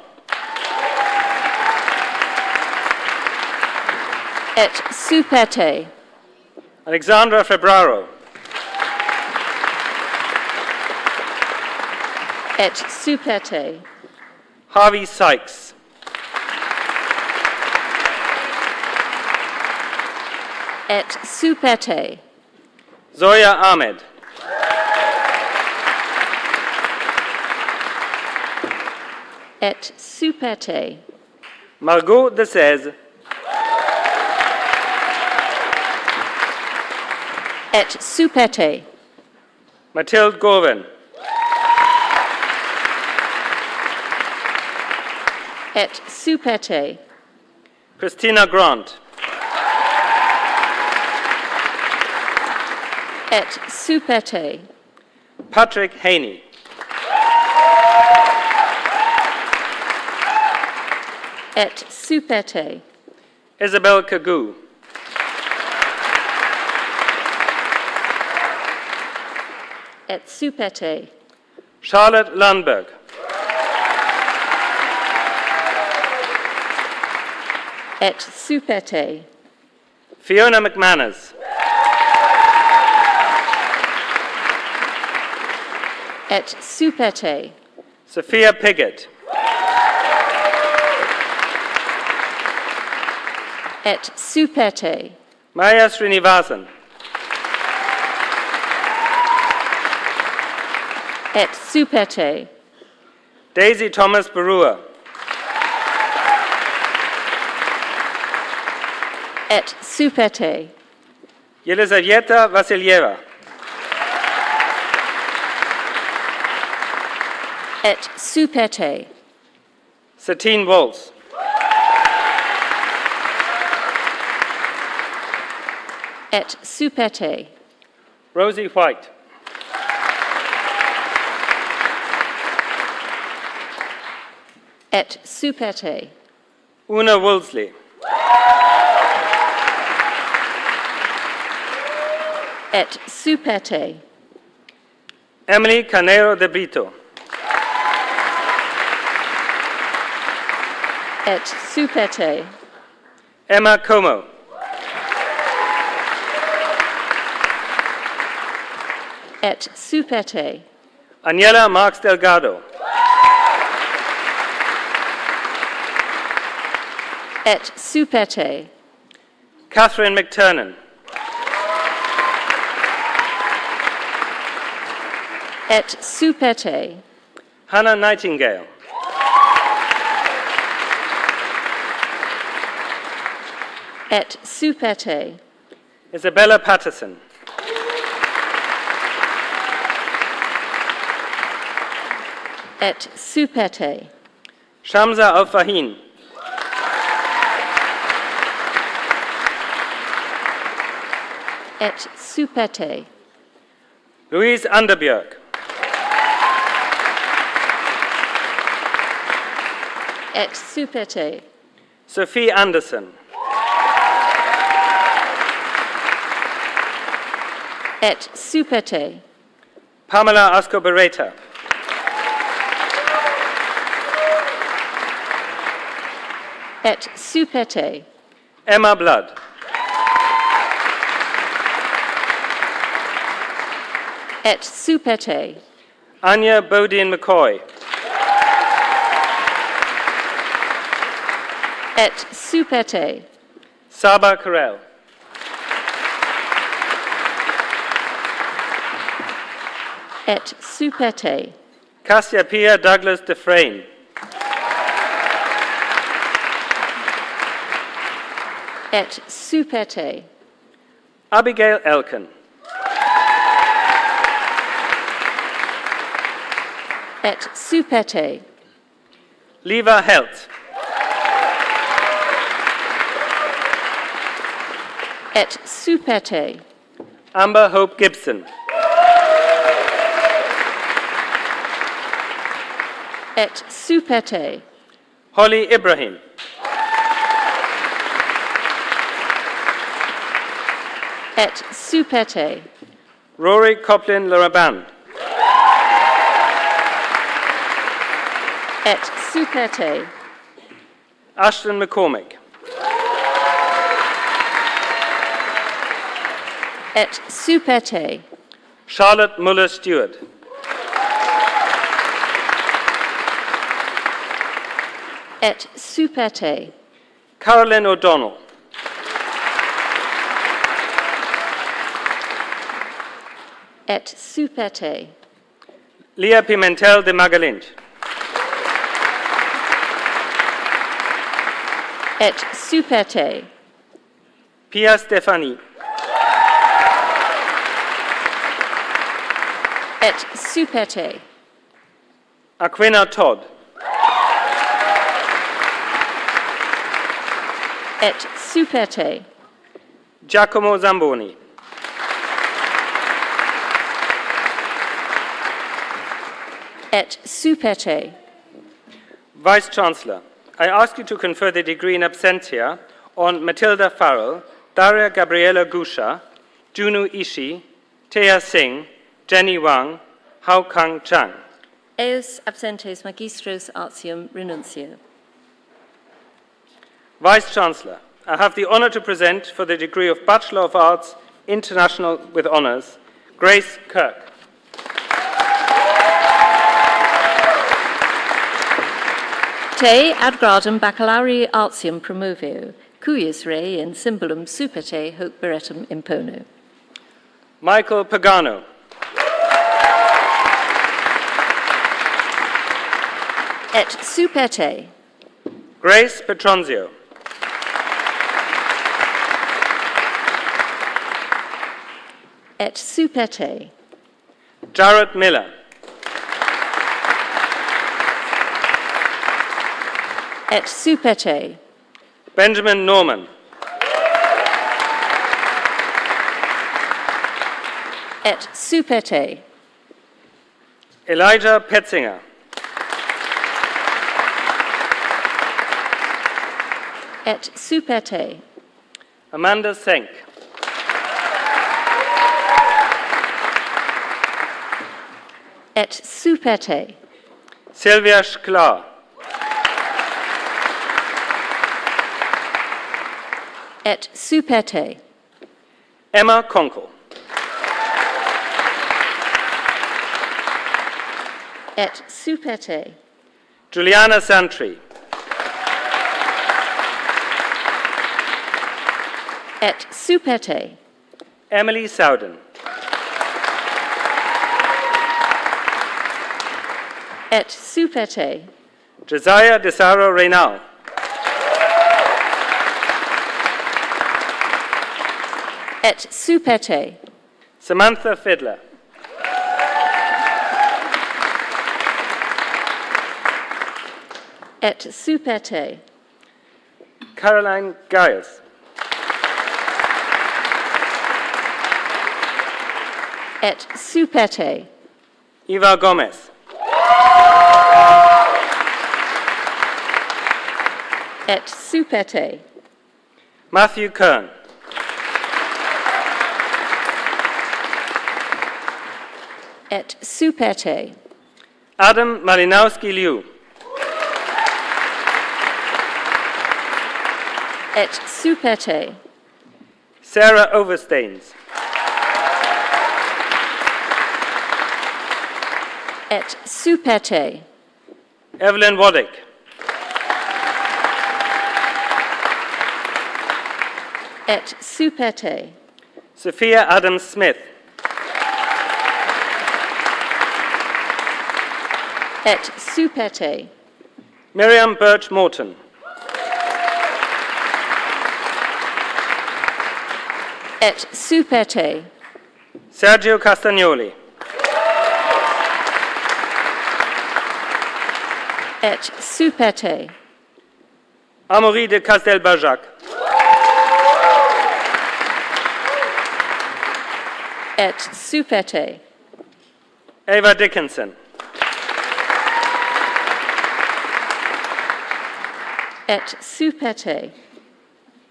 Speaker 3: Et supete.
Speaker 4: Alexandra Febraro.
Speaker 3: Et supete.
Speaker 4: Harvey Sykes.
Speaker 3: Et supete.
Speaker 4: Zoya Ahmed.
Speaker 3: Et supete.
Speaker 4: Margot de Sèze.
Speaker 3: Et supete.
Speaker 4: Mathilde Gorvin.
Speaker 3: Et supete.
Speaker 4: Christina Grant.
Speaker 3: Et supete.
Speaker 4: Patrick Haney.
Speaker 3: Et supete.
Speaker 4: Isabel Kagoo.
Speaker 3: Et supete.
Speaker 4: Charlotte Lundberg.
Speaker 3: Et supete.
Speaker 4: Fiona McManus.
Speaker 3: Et supete.
Speaker 4: Sophia Piggott.
Speaker 3: Et Supete.
Speaker 4: Maya Srinivasan.
Speaker 3: Et Supete.
Speaker 4: Daisy Thomas Barua.
Speaker 3: Et Supete.
Speaker 4: Yelizaveta Vasilyeva.
Speaker 3: Et Supete.
Speaker 4: Satine Waltz.
Speaker 3: Et Supete.
Speaker 4: Rosie White.
Speaker 3: Et Supete.
Speaker 4: Una Woolsey.
Speaker 3: Et Supete.
Speaker 4: Emily Canero de Brito.
Speaker 3: Et Supete.
Speaker 4: Emma Como.
Speaker 3: Et Supete.
Speaker 4: Aniela Marx Delgado.
Speaker 3: Et Supete.
Speaker 4: Catherine McTurnan.
Speaker 3: Et Supete.
Speaker 4: Hannah Nightingale.
Speaker 3: Et Supete.
Speaker 4: Isabella Patterson.
Speaker 3: Et Supete.
Speaker 4: Shamsa Al-Fahin.
Speaker 3: Et Supete.
Speaker 4: Louise Underbjörk.
Speaker 3: Et Supete.
Speaker 4: Sophie Anderson.
Speaker 3: Et Supete.
Speaker 4: Pamela Ascobareta.
Speaker 3: Et Supete.
Speaker 4: Emma Blood.
Speaker 3: Et Supete.
Speaker 4: Anya Bodine McCoy.
Speaker 3: Et Supete.
Speaker 4: Saba Carell.
Speaker 3: Et Supete.
Speaker 4: Cassiopeia Douglas Dufresne.
Speaker 3: Et Supete.
Speaker 4: Abigail Elkin.
Speaker 3: Et Supete.
Speaker 4: Leva Helt.
Speaker 3: Et Supete.
Speaker 4: Amber Hope Gibson.
Speaker 3: Et Supete.
Speaker 4: Holly Ibrahim.
Speaker 3: Et Supete.
Speaker 4: Rory Coplin Laraban.
Speaker 3: Et Supete.
Speaker 4: Ashton McCormick.
Speaker 3: Et Supete.
Speaker 4: Charlotte Muller Stewart.
Speaker 3: Et Supete.
Speaker 4: Carolyn O'Donnell.
Speaker 3: Et Supete.
Speaker 4: Leah Pimentel de Magalint.
Speaker 3: Et Supete.
Speaker 4: Pia Stefani.
Speaker 3: Et Supete.
Speaker 4: Aquina Todd.
Speaker 3: Et Supete.
Speaker 4: Giacomo Zamboni.
Speaker 3: Et Supete.
Speaker 4: Vice-Chancellor, I ask you to confer the degree in absentia on Matilda Farrell, Daria Gabriela Gusha, Junu Ishi, Thea Singh, Jenny Wang, Hao Kang Chang.
Speaker 3: Eos absentes magistros artium renuncio.
Speaker 4: Vice-Chancellor, I have the honour to present for the degree of Bachelor of Arts, International with Honours, Grace Kirk.
Speaker 3: Te ad gradum baccalaureae artium promovio, cuyis rei in symbolum superte hoc beretum impono.
Speaker 4: Michael Pagano.
Speaker 3: Et superte.
Speaker 4: Grace Petronzio.
Speaker 3: Et superte.
Speaker 4: Jared Miller.
Speaker 3: Et superte.
Speaker 4: Benjamin Norman.
Speaker 3: Et superte.
Speaker 4: Elijah Petzinger.
Speaker 3: Et superte.
Speaker 4: Amanda Senk.
Speaker 3: Et superte.
Speaker 4: Sylvia Sklar.
Speaker 3: Et superte.
Speaker 4: Emma Konkel.
Speaker 3: Et superte.
Speaker 4: Juliana Santry.
Speaker 3: Et superte.
Speaker 4: Emily Sowden.
Speaker 3: Et superte.
Speaker 4: Josiah Desaro Reynal.
Speaker 3: Et superte.
Speaker 4: Samantha Fiddler.
Speaker 3: Et superte.
Speaker 4: Caroline Giles.
Speaker 3: Et superte.
Speaker 4: Eva Gomez.
Speaker 3: Et superte.
Speaker 4: Matthew Kern.
Speaker 3: Et superte.
Speaker 4: Adam Malinowski-Liu.
Speaker 3: Et superte.
Speaker 4: Sarah Overstains.
Speaker 3: Et superte.
Speaker 4: Evelyn Waddick.
Speaker 3: Et superte.
Speaker 4: Sophia Adams-Smith.
Speaker 3: Et superte.
Speaker 4: Miriam Birch-Morton.
Speaker 3: Et superte.
Speaker 4: Sergio Castagnoli.
Speaker 3: Et superte.
Speaker 4: Amaury de Castelbajac.
Speaker 3: Et superte.
Speaker 4: Ava Dickinson.
Speaker 3: Et superte.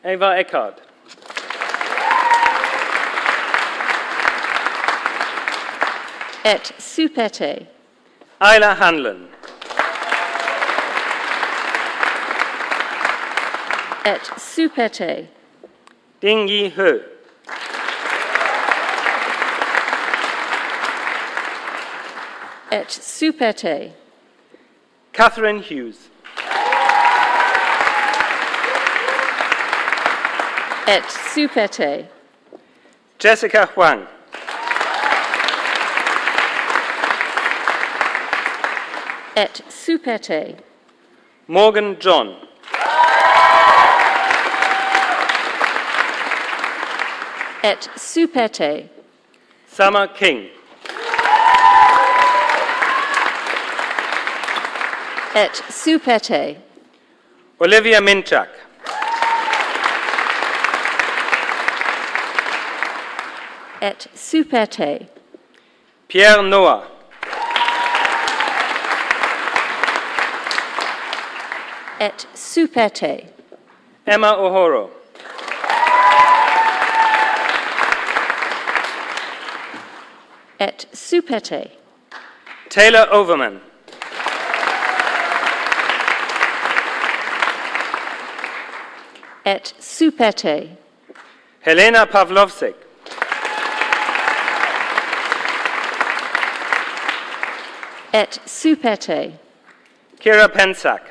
Speaker 4: Ava Eckhart.
Speaker 3: Et superte.
Speaker 4: Isla Hanlon.
Speaker 3: Et superte.
Speaker 4: Ding Yi He.
Speaker 3: Et superte.
Speaker 4: Catherine Hughes.
Speaker 3: Et superte.
Speaker 4: Jessica Huang.
Speaker 3: Et superte.
Speaker 4: Morgan John.
Speaker 3: Et superte.
Speaker 4: Summer King.
Speaker 3: Et superte.
Speaker 4: Olivia Minchak.
Speaker 3: Et superte.
Speaker 4: Pierre Noah.
Speaker 3: Et superte.
Speaker 4: Emma Ohoro.
Speaker 3: Et superte.
Speaker 4: Taylor Overman.
Speaker 3: Et superte.
Speaker 4: Helena Pavlovsek.
Speaker 3: Et superte.
Speaker 4: Kira Pensack.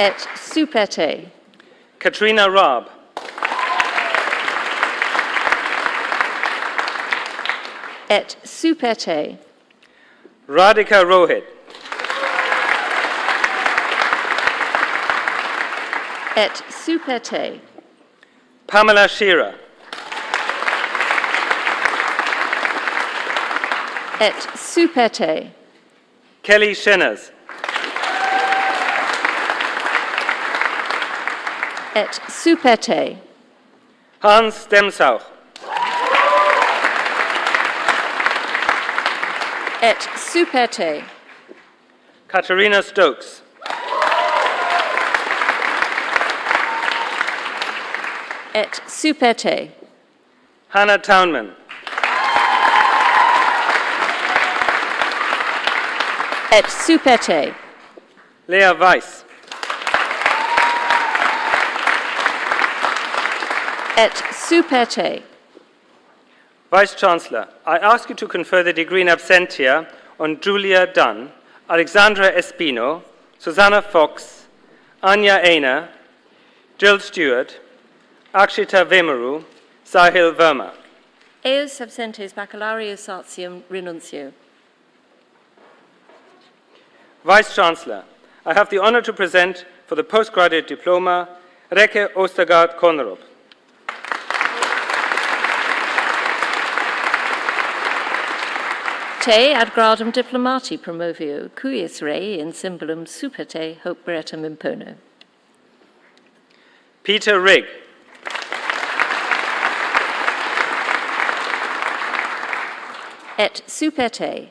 Speaker 3: Et supete.
Speaker 4: Katrina Raab.
Speaker 3: Et supete.
Speaker 4: Radhika Rohit.
Speaker 3: Et supete.
Speaker 4: Pamela Shearer.
Speaker 3: Et supete.
Speaker 4: Kelly Shenners.
Speaker 3: Et supete.
Speaker 4: Hans Demsauch.
Speaker 3: Et supete.
Speaker 4: Katarina Stokes.
Speaker 3: Et supete.
Speaker 4: Hannah Townman.
Speaker 3: Et supete.
Speaker 4: Leah Weiss.
Speaker 3: Et supete.
Speaker 4: Vice-Chancellor, I ask you to confer the degree in absentia on Julia Dunn, Alexandra Espino, Susanna Fox, Anya Aina, Jill Stewart, Akshita Vemaru, Sahil Verma.
Speaker 3: Eos absentes baccalaureus artium renuncio.
Speaker 4: Vice-Chancellor, I have the honor to present for the postgraduate diploma Reke Ostergaard Konrup.
Speaker 3: Te ad gradum diplomati promovio, cuius rei in symbolum superte hoc beretum impono.
Speaker 4: Peter Rigg.
Speaker 3: Et superte.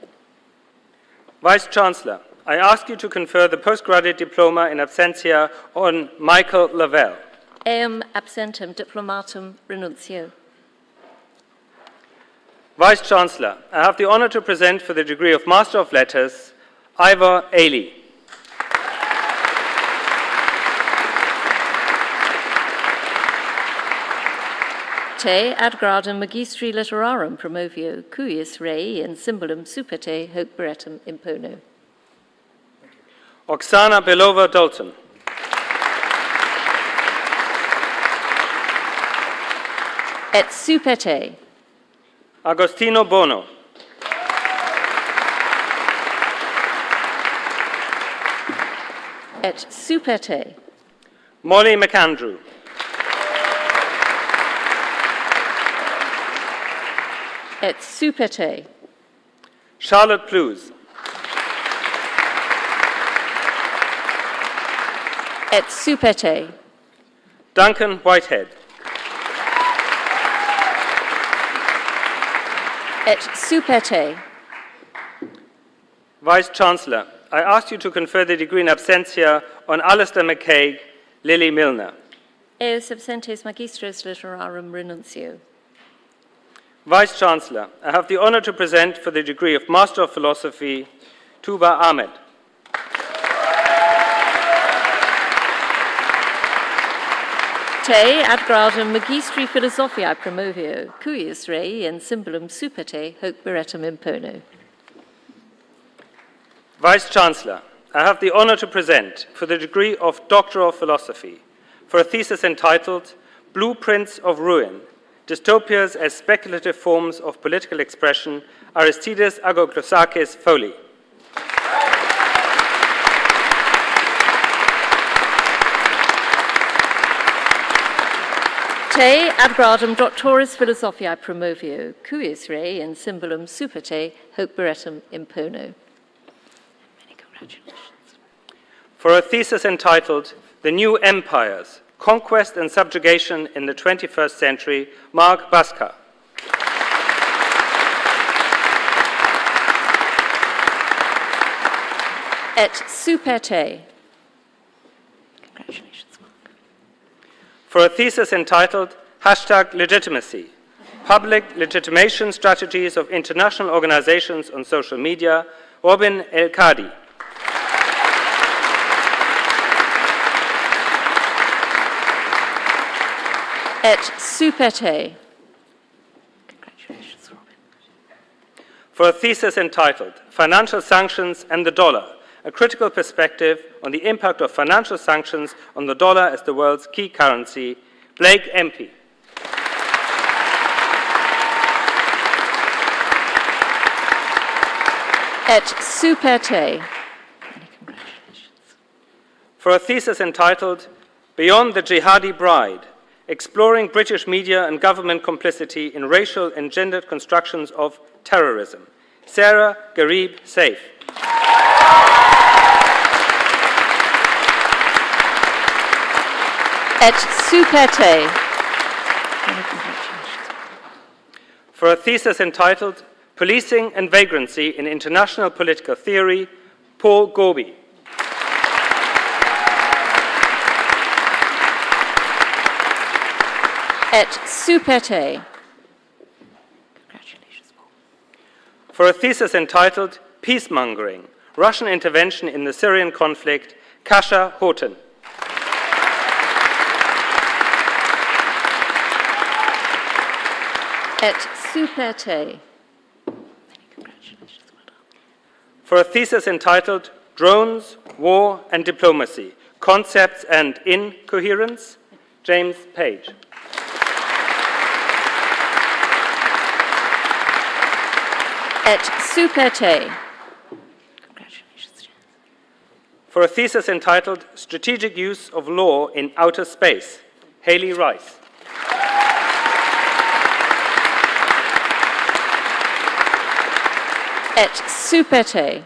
Speaker 4: Vice-Chancellor, I ask you to confer the postgraduate diploma in absentia on Michael Lavelle.
Speaker 3: Eum absentem diplomatum renuncio.
Speaker 4: Vice-Chancellor, I have the honor to present for the degree of Master of Letters, Ivor Ailey.
Speaker 3: Te ad gradum magistri literarum promovio, cuius rei in symbolum superte hoc beretum impono.
Speaker 4: Oksana Belova Dalton.
Speaker 3: Et superte.
Speaker 4: Agostino Bono.
Speaker 3: Et superte.
Speaker 4: Molly McAndrew.
Speaker 3: Et superte.
Speaker 4: Charlotte Plews.
Speaker 3: Et superte.
Speaker 4: Duncan Whitehead.
Speaker 3: Et superte.
Speaker 4: Vice-Chancellor, I ask you to confer the degree in absentia on Alistair McCaig, Lily Milner.
Speaker 3: Eos absentes magistros literarum renuncio.
Speaker 4: Vice-Chancellor, I have the honor to present for the degree of Master of Philosophy, Tuba Ahmed.
Speaker 3: Te ad gradum magistri philosophiae promovio, cuius rei in symbolum superte hoc beretum impono.
Speaker 4: Vice-Chancellor, I have the honor to present for the degree of Doctor of Philosophy for a thesis entitled Blueprints of Ruin, Dystopias as Speculative Forms of Political Expression, Aristides Agoglosakis Foley.
Speaker 3: Te ad gradum doctoris philosophiae promovio, cuius rei in symbolum superte hoc beretum impono. Many congratulations.
Speaker 4: For a thesis entitled The New Empires, Conquest and Subjugation in the 21st Century, Mark Baska.
Speaker 3: Et superte. Congratulations, Mark.
Speaker 4: For a thesis entitled #Legitimacy, Public Legitimation Strategies of International Organizations on Social Media, Robin El-Kadi.
Speaker 3: Et superte. Congratulations, Robin.
Speaker 4: For a thesis entitled Financial Sanctions and the Dollar, a critical perspective on the impact of financial sanctions on the dollar as the world's key currency. Blake MP.
Speaker 3: Et Superte.
Speaker 4: For a thesis entitled Beyond the Jihadi Bride, Exploring British Media and Government Complicity in Racial and Gendered Constructions of Terrorism, Sarah Garib Saif.
Speaker 3: Et Superte.
Speaker 4: For a thesis entitled Policing and Vagrancy in International Political Theory, Paul Gobi.
Speaker 3: Et Superte. Congratulations, Paul.
Speaker 4: For a thesis entitled Peacemongering, Russian Intervention in the Syrian Conflict, Kasia Houghton.
Speaker 3: Et Superte. Congratulations, well done.
Speaker 4: For a thesis entitled Drones, War and Diplomacy, Concepts and Incoherence, James Page.
Speaker 3: Et Superte. Congratulations.
Speaker 4: For a thesis entitled Strategic Use of Law in Outer Space, Haley Rice.
Speaker 3: Et Superte.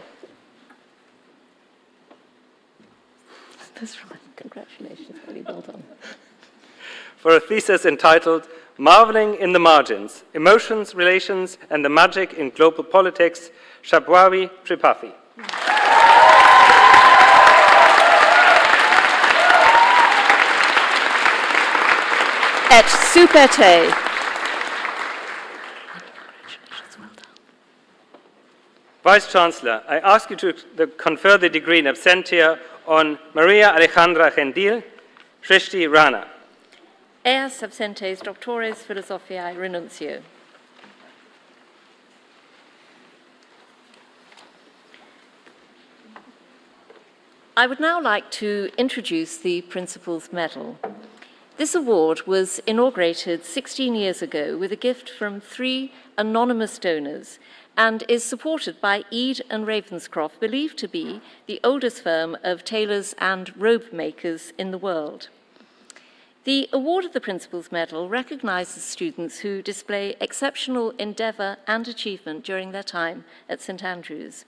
Speaker 3: That's right. Congratulations. Very well done.
Speaker 4: For a thesis entitled Marveling in the Margins, Emotions, Relations, and the Magic in Global Politics, Shabwawi Tripathi.
Speaker 3: Et Superte. Congratulations. Well done.
Speaker 4: Vice-Chancellor, I ask you to confer the degree in absentia on Maria Alejandra Gendil, Shrishti Rana.
Speaker 3: Eas absentes doctores philosophiae renuncio. I would now like to introduce the Principal's Medal. This award was inaugurated 16 years ago with a gift from 3 anonymous donors and is supported by Eade and Ravenscroft, believed to be the oldest firm of tailors and robe makers in the world. The award of the Principal's Medal recognises students who display exceptional endeavour and achievement during their time at St Andrews.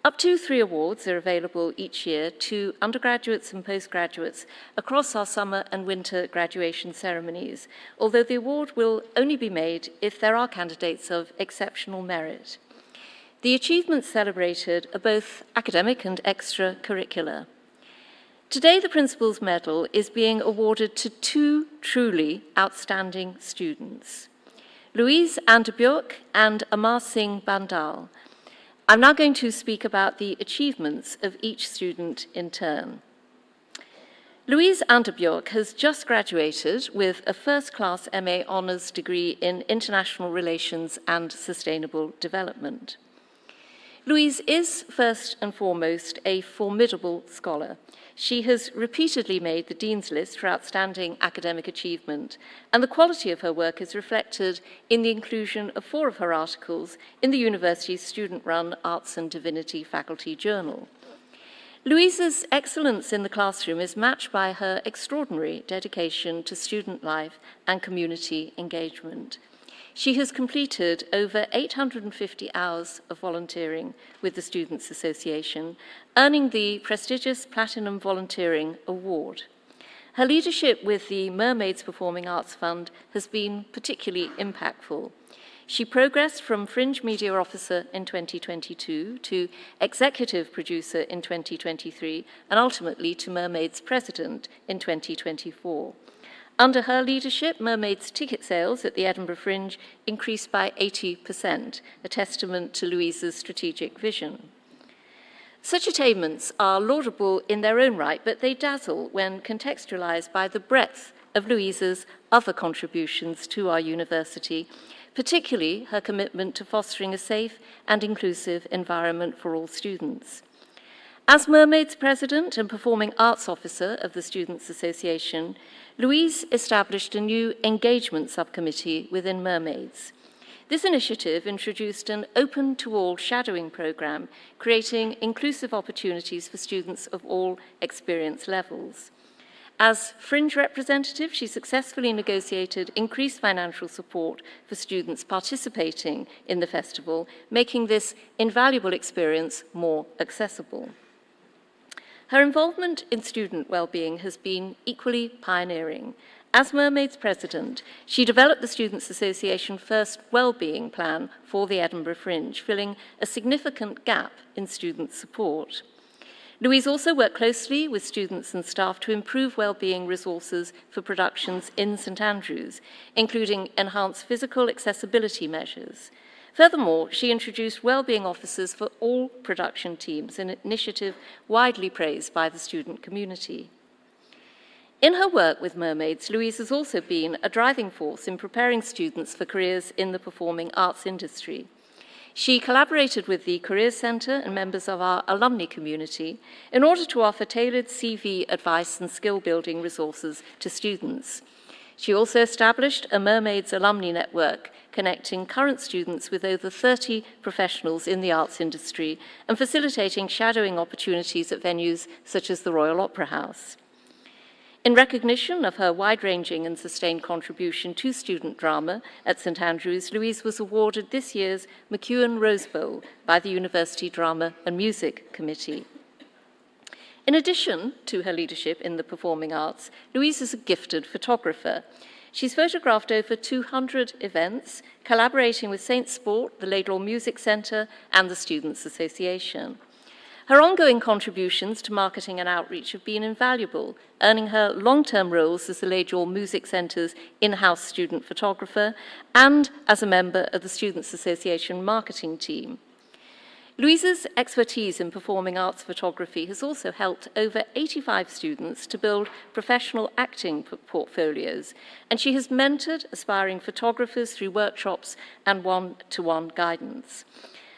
Speaker 3: Up to 3 awards are available each year to undergraduates and postgraduates across our summer and winter graduation ceremonies, although the award will only be made if there are candidates of exceptional merit. The achievements celebrated are both academic and extracurricular. Today, the Principal's Medal is being awarded to 2 truly outstanding students, Louise Anderbjörk and Amar Singh Bandal. I'm now going to speak about the achievements of each student in turn. Louise Anderbjörk has just graduated with a first-class MA Honours degree in International Relations and Sustainable Development. Louise is, first and foremost, a formidable scholar. She has repeatedly made the Dean's List for outstanding academic achievement, and the quality of her work is reflected in the inclusion of 4 of her articles in the university's student-run Arts and Divinity Faculty Journal. Louise's excellence in the classroom is matched by her extraordinary dedication to student life and community engagement. She has completed over 850 hours of volunteering with the Students' Association, earning the prestigious Platinum Volunteering Award. Her leadership with the Mermaids Performing Arts Fund has been particularly impactful. She progressed from Fringe Media Officer in 2022 to Executive Producer in 2023 and ultimately to Mermaids President in 2024. Under her leadership, Mermaids ticket sales at the Edinburgh Fringe increased by 80%, a testament to Louise's strategic vision. Such attainments are laudable in their own right, but they dazzle when contextualised by the breadth of Louise's other contributions to our university, particularly her commitment to fostering a safe and inclusive environment for all students. As Mermaids President and Performing Arts Officer of the Students' Association, Louise established a new engagement subcommittee within Mermaids. This initiative introduced an open-to-all shadowing program, creating inclusive opportunities for students of all experience levels. As fringe representative, she successfully negotiated increased financial support for students participating in the festival, making this invaluable experience more accessible. Her involvement in student well-being has been equally pioneering. As Mermaids President, she developed the Students' Association first well-being plan for the Edinburgh Fringe, filling a significant gap in student support. Louise also worked closely with students and staff to improve well-being resources for productions in St Andrews, including enhanced physical accessibility measures. Furthermore, she introduced well-being officers for all production teams, an initiative widely praised by the student community. In her work with Mermaids, Louise has also been a driving force in preparing students for careers in the performing arts industry. She collaborated with the Careers Centre and members of our alumni community in order to offer tailored CV advice and skill-building resources to students. She also established a Mermaids alumni network, connecting current students with over 30 professionals in the arts industry and facilitating shadowing opportunities at venues such as the Royal Opera House. In recognition of her wide-ranging and sustained contribution to student drama at St Andrews, Louise was awarded this year's McEwan Rose Bowl by the University Drama and Music Committee. In addition to her leadership in the performing arts, Louise is a gifted photographer. She's photographed over 200 events, collaborating with Saint Sport, the Laidlaw Music Centre, and the Students' Association. Her ongoing contributions to marketing and outreach have been invaluable, earning her long-term roles as the Laidlaw Music Centre's in-house student photographer and as a member of the Students' Association marketing team. Louise's expertise in performing arts photography has also helped over 85 students to build professional acting portfolios, and she has mentored aspiring photographers through workshops and one-to-one guidance.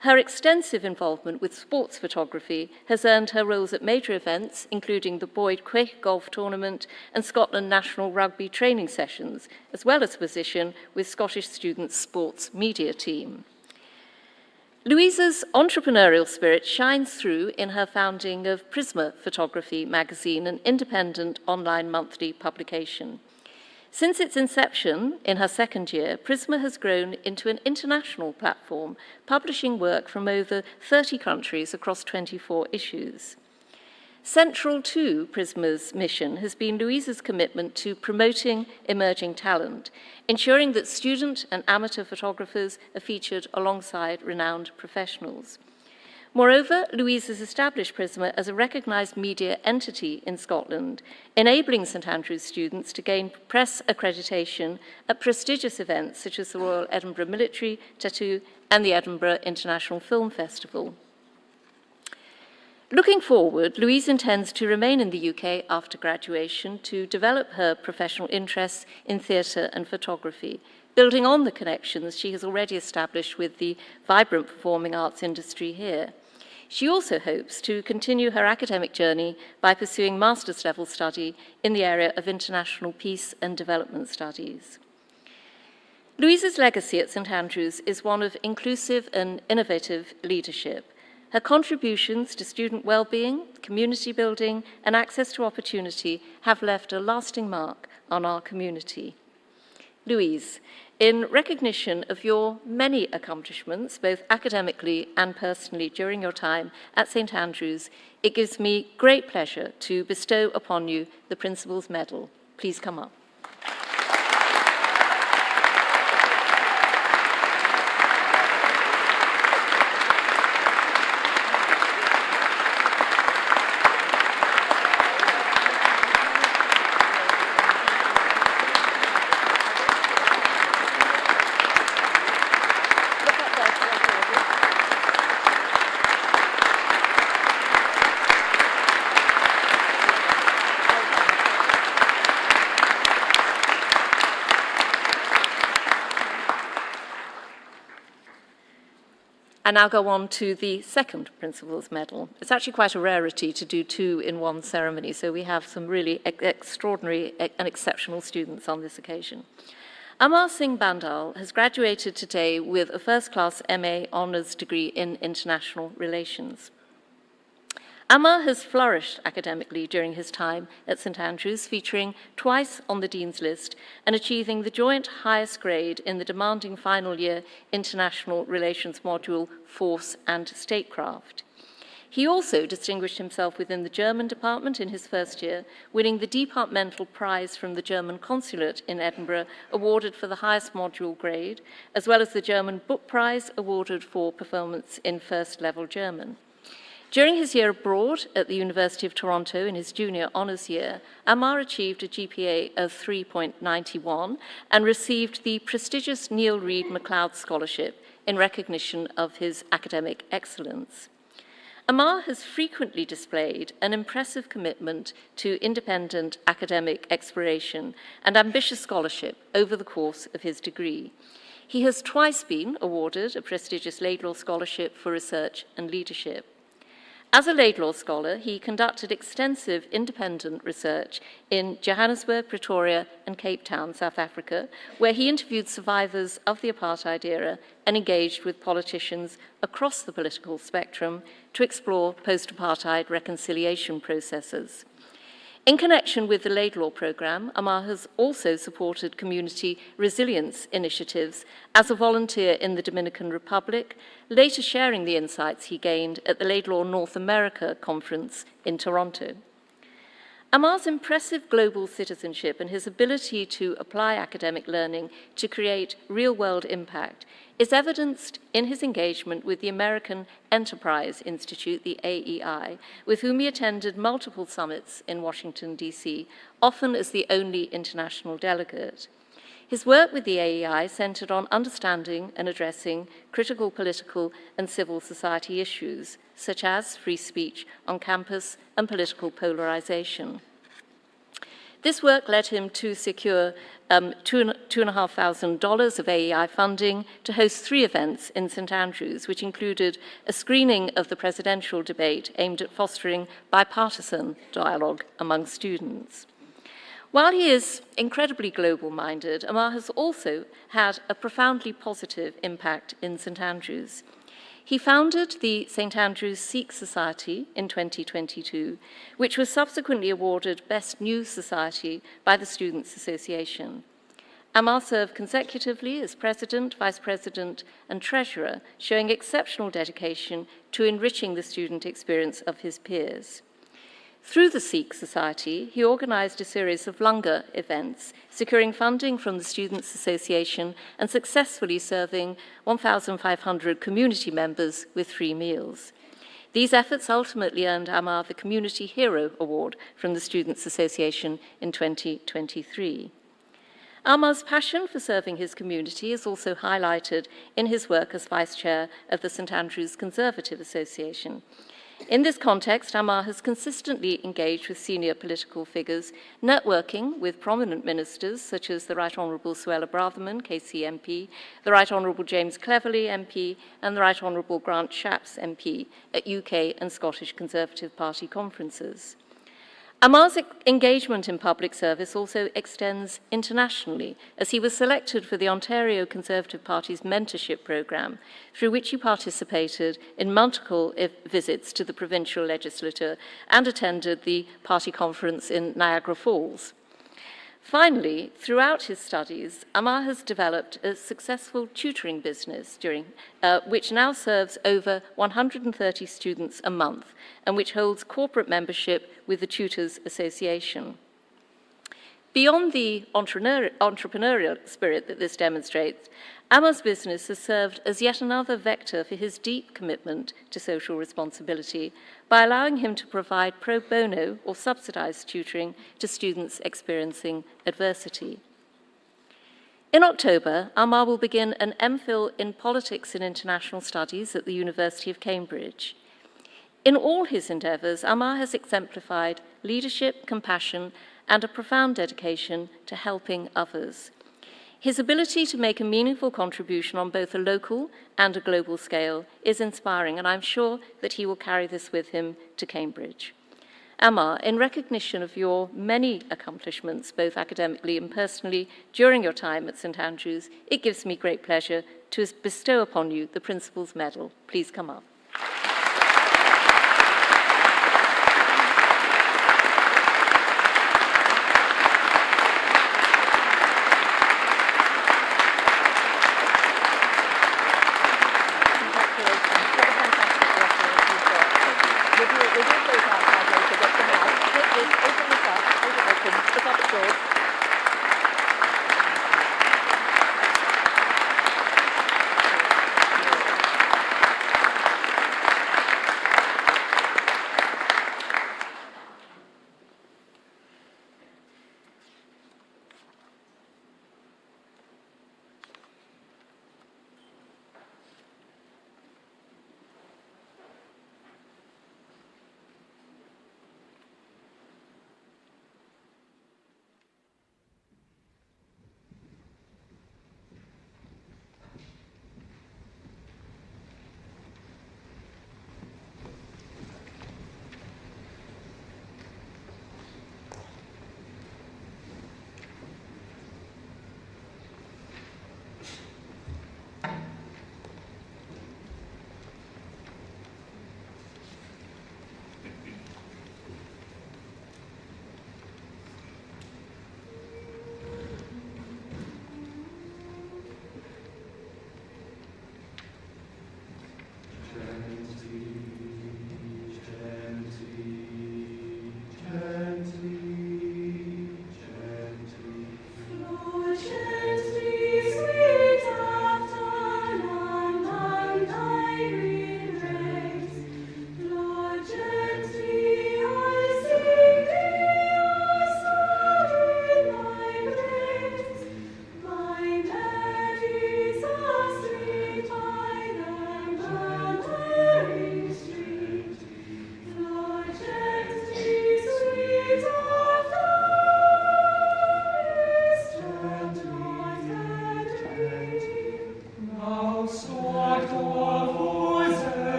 Speaker 3: Her extensive involvement with sports photography has earned her roles at major events, including the Boyd Quake Golf Tournament and Scotland National Rugby training sessions, as well as a position with Scottish Students' Sports Media Team. Louise's entrepreneurial spirit shines through in her founding of Prisma Photography magazine, an independent online monthly publication. Since its inception in her second year, Prisma has grown into an international platform, publishing work from over 30 countries across 24 issues. Central to Prisma's mission has been Louise's commitment to promoting emerging talent, ensuring that student and amateur photographers are featured alongside renowned professionals. Moreover, Louise has established Prisma as a recognised media entity in Scotland, enabling St Andrews students to gain press accreditation at prestigious events such as the Royal Edinburgh Military Tattoo and the Edinburgh International Film Festival. Looking forward, Louise intends to remain in the UK after graduation to develop her professional interests in theatre and photography, building on the connections she has already established with the vibrant performing arts industry here. She also hopes to continue her academic journey by pursuing master's level study in the area of international peace and development studies. Louise's legacy at St Andrews is one of inclusive and innovative leadership. Her contributions to student well-being, community building, and access to opportunity have left a lasting mark on our community. Louise, in recognition of your many accomplishments, both academically and personally during your time at St Andrews, it gives me great pleasure to bestow upon you the Principal's Medal. Please come up. I now go on to the second Principal's Medal. It's actually quite a rarity to do two in one ceremony, so we have some really extraordinary and exceptional students on this occasion. Amar Singh Bandal has graduated today with a first-class MA Honours degree in International Relations. Amar has flourished academically during his time at St Andrews, featuring twice on the Dean's List and achieving the joint highest grade in the demanding final year International Relations module Force and Statecraft. He also distinguished himself within the German department in his first year, winning the departmental prize from the German consulate in Edinburgh, awarded for the highest module grade, as well as the German Book Prize, awarded for performance in first-level German. During his year abroad at the University of Toronto in his junior honours year, Amar achieved a GPA of 3.91 and received the prestigious Neil Reed MacLeod Scholarship in recognition of his academic excellence. Amar has frequently displayed an impressive commitment to independent academic exploration and ambitious scholarship over the course of his degree. He has twice been awarded a prestigious Laidlaw Scholarship for Research and Leadership. As a Laidlaw scholar, he conducted extensive independent research in Johannesburg, Pretoria, and Cape Town, South Africa, where he interviewed survivors of the apartheid era and engaged with politicians across the political spectrum to explore post-apartheid reconciliation processes. In connection with the Laidlaw programme, Amar has also supported community resilience initiatives as a volunteer in the Dominican Republic, later sharing the insights he gained at the Laidlaw North America conference in Toronto. Amar's impressive global citizenship and his ability to apply academic learning to create real-world impact is evidenced in his engagement with the American Enterprise Institute, the AEI, with whom he attended multiple summits in Washington, D.C., often as the only international delegate. His work with the AEI centered on understanding and addressing critical political and civil society issues, such as free speech on campus and political polarization. This work led him to secure $2,500 of AEI funding to host 3 events in St Andrews, which included a screening of the presidential debate aimed at fostering bipartisan dialogue among students. While he is incredibly global-minded, Amar has also had a profoundly positive impact in St Andrews. He founded the St Andrews Sikh Society in 2022, which was subsequently awarded Best New Society by the Students' Association. Amar served consecutively as President, Vice President, and Treasurer, showing exceptional dedication to enriching the student experience of his peers. Through the Sikh Society, he organised a series of Langar events, securing funding from the Students' Association and successfully serving 1,500 community members with free meals. These efforts ultimately earned Amar the Community Hero Award from the Students' Association in 2023. Amar's passion for serving his community is also highlighted in his work as Vice Chair of the St Andrews Conservative Association. In this context, Amar has consistently engaged with senior political figures, networking with prominent ministers such as the Right Honourable Suella Braverman, KC MP, the Right Honourable James Cleverly MP, and the Right Honourable Grant Shapps MP at UK and Scottish Conservative Party conferences. Amar's engagement in public service also extends internationally, as he was selected for the Ontario Conservative Party's mentorship programme, through which he participated in multiple visits to the provincial legislature and attended the party conference in Niagara Falls. Finally, throughout his studies, Amar has developed a successful tutoring business which now serves over 130 students a month and which holds corporate membership with the Tutors Association. Beyond the entrepreneurial spirit that this demonstrates, Amar's business has served as yet another vector for his deep commitment to social responsibility by allowing him to provide pro bono or subsidized tutoring to students experiencing adversity. In October, Amar will begin an MPhil in Politics and International Studies at the University of Cambridge. In all his endeavours, Amar has exemplified leadership, compassion, and a profound dedication to helping others. His ability to make a meaningful contribution on both a local and a global scale is inspiring, and I'm sure that he will carry this with him to Cambridge. Amar, in recognition of your many accomplishments, both academically and personally, during your time at St Andrews, it gives me great pleasure to bestow upon you the Principal's Medal. Please come up.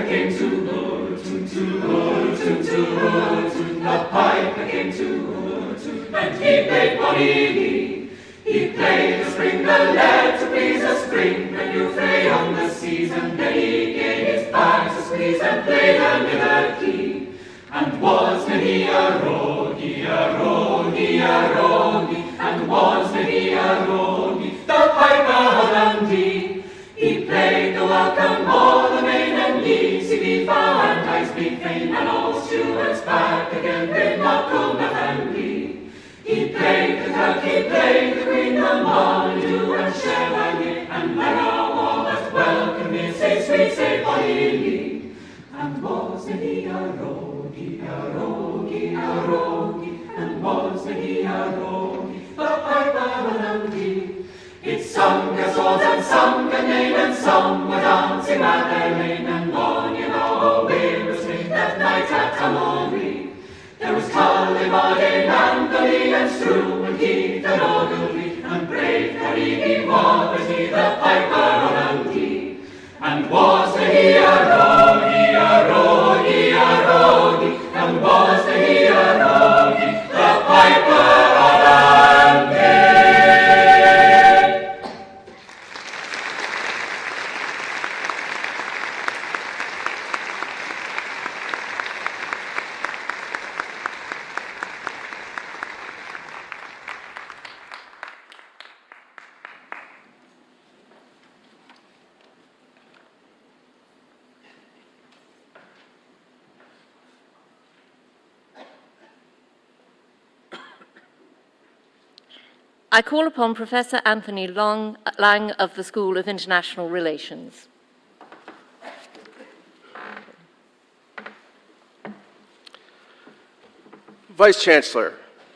Speaker 5: came to toot, toot, toot, the piper came to toot, and he played Bonnie. He played the spring, the lad to please the spring, the new fray on the season. Then he gave his bags a squeeze and played a liberty. And wasn't he a roguey, and wasn't he a roguey, the piper of Dundee. He played the welcome o'er the main and leagues, he found eyes be fame, and all stewards back again with Malcolm and Lee. He played the Turk, he played the Queen, the Marmaduke and Chevalier, and Mara all that welcome me, say sweet, say Bonnie Lee. And wasn't he a roguey, and wasn't he a roguey, the piper of Dundee. It sung their swords and sung their name, and some were dancing at their lane, and on you know we were slain that night at Honorary. There was Tullibardine and Gully and Strew and Keith and Ogilvy, and brave Carnegie was he, the piper of Dundee. And wasn't he a roguey, and wasn't he a roguey, the piper of Dundee.
Speaker 3: I call upon Professor Anthony Lang of the School of International Relations.
Speaker 6: Vice Chancellor,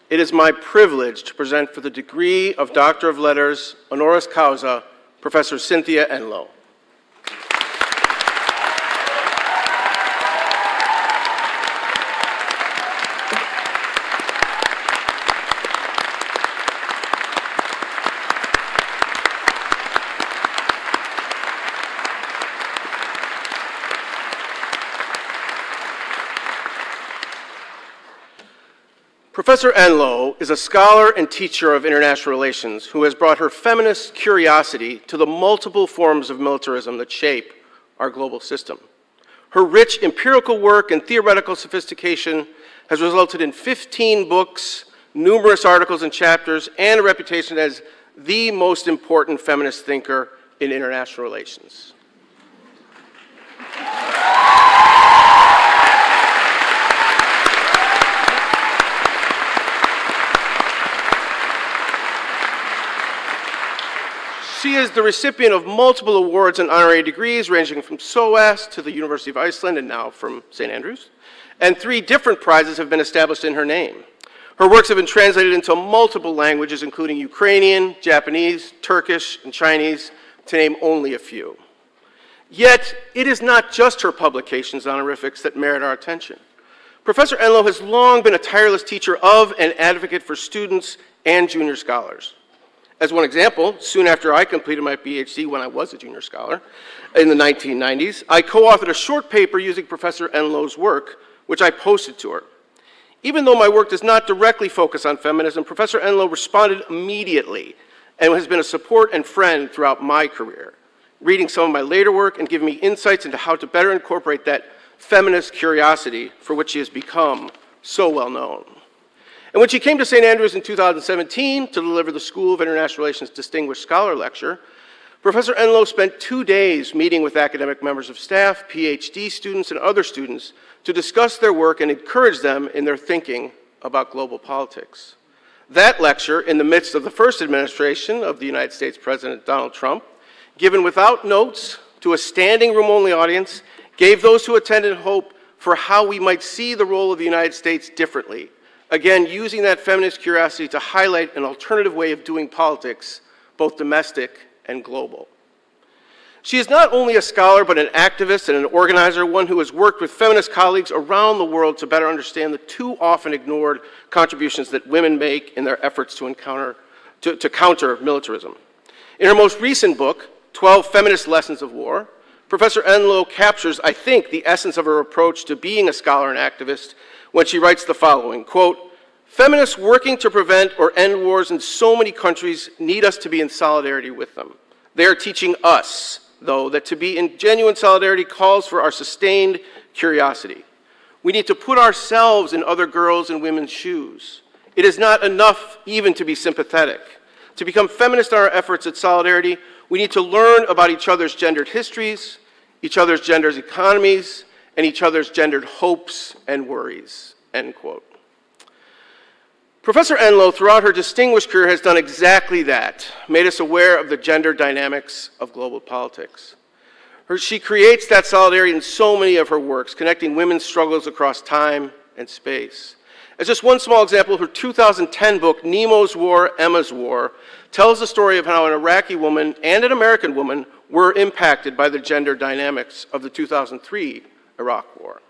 Speaker 6: it is my privilege to present for the degree of Doctor of Letters, honoris causa, Professor Cynthia Enlow. Professor Enlow is a scholar and teacher of international relations who has brought her feminist curiosity to the multiple forms of militarism that shape our global system. Her rich empirical work and theoretical sophistication has resulted in 15 books, numerous articles and chapters, and a reputation as the most important feminist thinker in international relations. She is the recipient of multiple awards and honorary degrees ranging from SOAS to the University of Iceland and now from St. Andrews. And 3 different prizes have been established in her name. Her works have been translated into multiple languages, including Ukrainian, Japanese, Turkish, and Chinese, to name only a few. Yet, it is not just her publications and honorifics that merit our attention. Professor Enlow has long been a tireless teacher of and advocate for students and junior scholars. As one example, soon after I completed my PhD when I was a junior scholar in the 1990s, I co-authored a short paper using Professor Enlow's work, which I posted to her. Even though my work does not directly focus on feminism, Professor Enlow responded immediately and has been a support and friend throughout my career, reading some of my later work and giving me insights into how to better incorporate that feminist curiosity for which she has become so well known. And when she came to St. Andrews in 2017 to deliver the School of International Relations Distinguished Scholar Lecture, Professor Enlow spent 2 days meeting with academic members of staff, PhD students, and other students to discuss their work and encourage them in their thinking about global politics. That lecture, in the midst of the first administration of the United States President Donald Trump, given without notes to a standing room-only audience, gave those who attended hope for how we might see the role of the United States differently, again, using that feminist curiosity to highlight an alternative way of doing politics, both domestic and global. She is not only a scholar, but an activist and an organizer, one who has worked with feminist colleagues around the world to better understand the too often ignored contributions that women make in their efforts to counter militarism. In her most recent book, 12 Feminist Lessons of War, Professor Enlow captures, I think, the essence of her approach to being a scholar and activist when she writes the following, quote, "Feminists working to prevent or end wars in so many countries need us to be in solidarity with them. They are teaching us, though, that to be in genuine solidarity calls for our sustained curiosity. We need to put ourselves in other girls' and women's shoes. It is not enough even to be sympathetic. To become feminist in our efforts at solidarity, we need to learn about each other's gendered histories, each other's gendered economies, and each other's gendered hopes and worries," end quote. Professor Enlow, throughout her distinguished career, has done exactly that, made us aware of the gender dynamics of global politics. She creates that solidarity in so many of her works, connecting women's struggles across time and space. As just one small example, her 2010 book, Nemo's War, Emma's War, tells the story of how an Iraqi woman and an American woman were impacted by the gender dynamics of the 2003 Iraq War.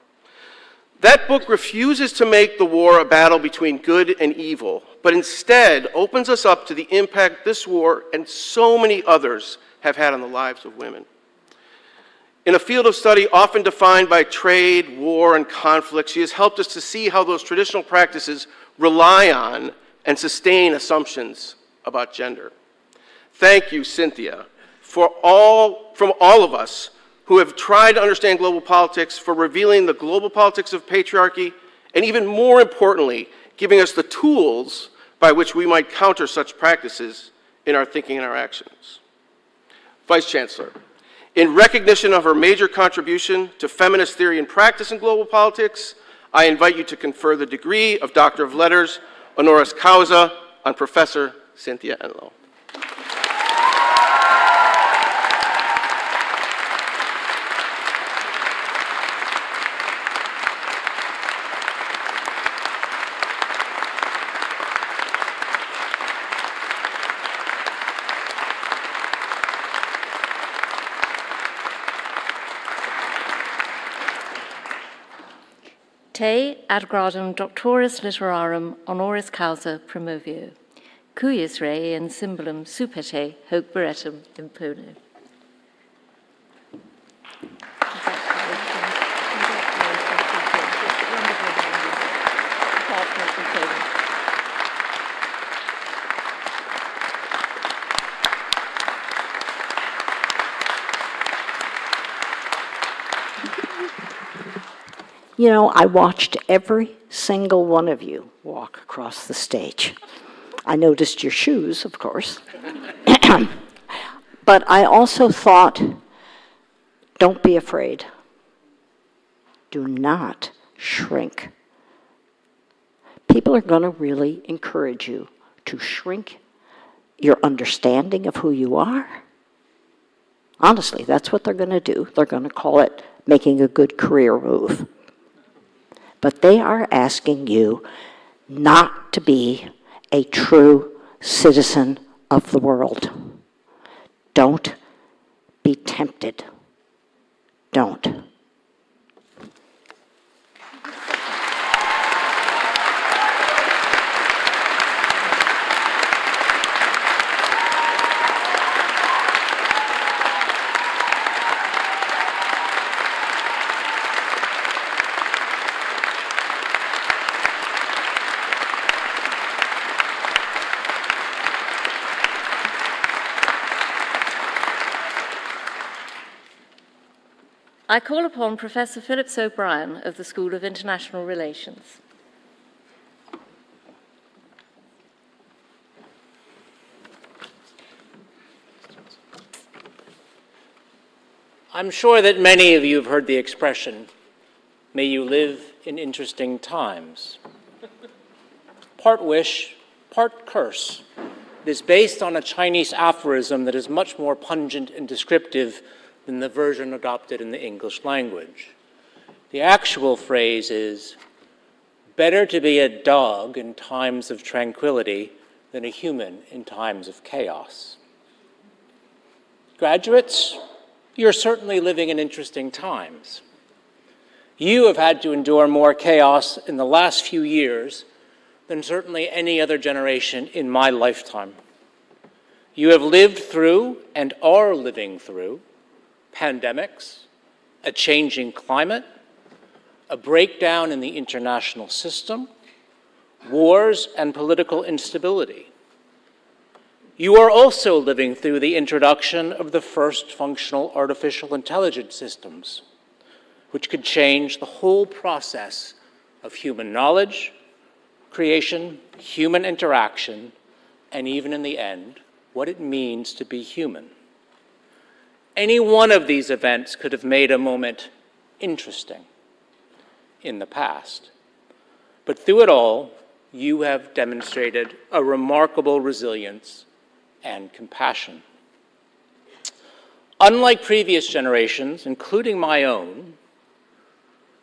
Speaker 6: That book refuses to make the war a battle between good and evil, but instead opens us up to the impact this war and so many others have had on the lives of women. In a field of study often defined by trade, war, and conflict, she has helped us to see how those traditional practices rely on and sustain assumptions about gender. Thank you, Cynthia, from all of us who have tried to understand global politics, for revealing the global politics of patriarchy, and even more importantly, giving us the tools by which we might counter such practices in our thinking and our actions. Vice Chancellor, in recognition of her major contribution to feminist theory and practice in global politics, I invite you to confer the degree of Doctor of Letters, honoris causa, on Professor Cynthia Enlow.
Speaker 3: Te ad gradum doctoris literarum honoris causa promovio, cuius rei in symbolum supete hoc beretum impono.
Speaker 7: You know, I watched every single one of you walk across the stage. I noticed your shoes, of course. But I also thought, don't be afraid. Do not shrink. People are going to really encourage you to shrink your understanding of who you are. Honestly, that's what they're going to do. They're going to call it making a good career move. But they are asking you not to be a true citizen of the world. Don't be tempted. Don't.
Speaker 3: I call upon Professor Phillips O'Brien of the School of International Relations.
Speaker 8: I'm sure that many of you have heard the expression, may you live in interesting times. Part wish, part curse. It is based on a Chinese aphorism that is much more pungent and descriptive than the version adopted in the English language. The actual phrase is, better to be a dog in times of tranquility than a human in times of chaos. Graduates, you're certainly living in interesting times. You have had to endure more chaos in the last few years than certainly any other generation in my lifetime. You have lived through and are living through pandemics, a changing climate, a breakdown in the international system, wars, and political instability. You are also living through the introduction of the first functional artificial intelligence systems, which could change the whole process of human knowledge, creation, human interaction, and even in the end, what it means to be human. Any one of these events could have made a moment interesting in the past. But through it all, you have demonstrated a remarkable resilience and compassion. Unlike previous generations, including my own,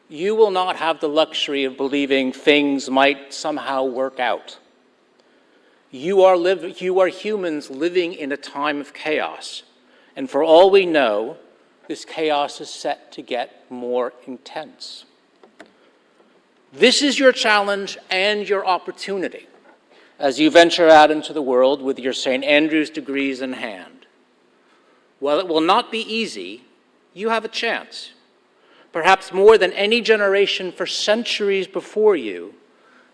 Speaker 8: you will not have the luxury of believing things might somehow work out. You are humans living in a time of chaos, and for all we know, this chaos is set to get more intense. This is your challenge and your opportunity as you venture out into the world with your St. Andrew's degrees in hand. While it will not be easy, you have a chance, perhaps more than any generation for centuries before you,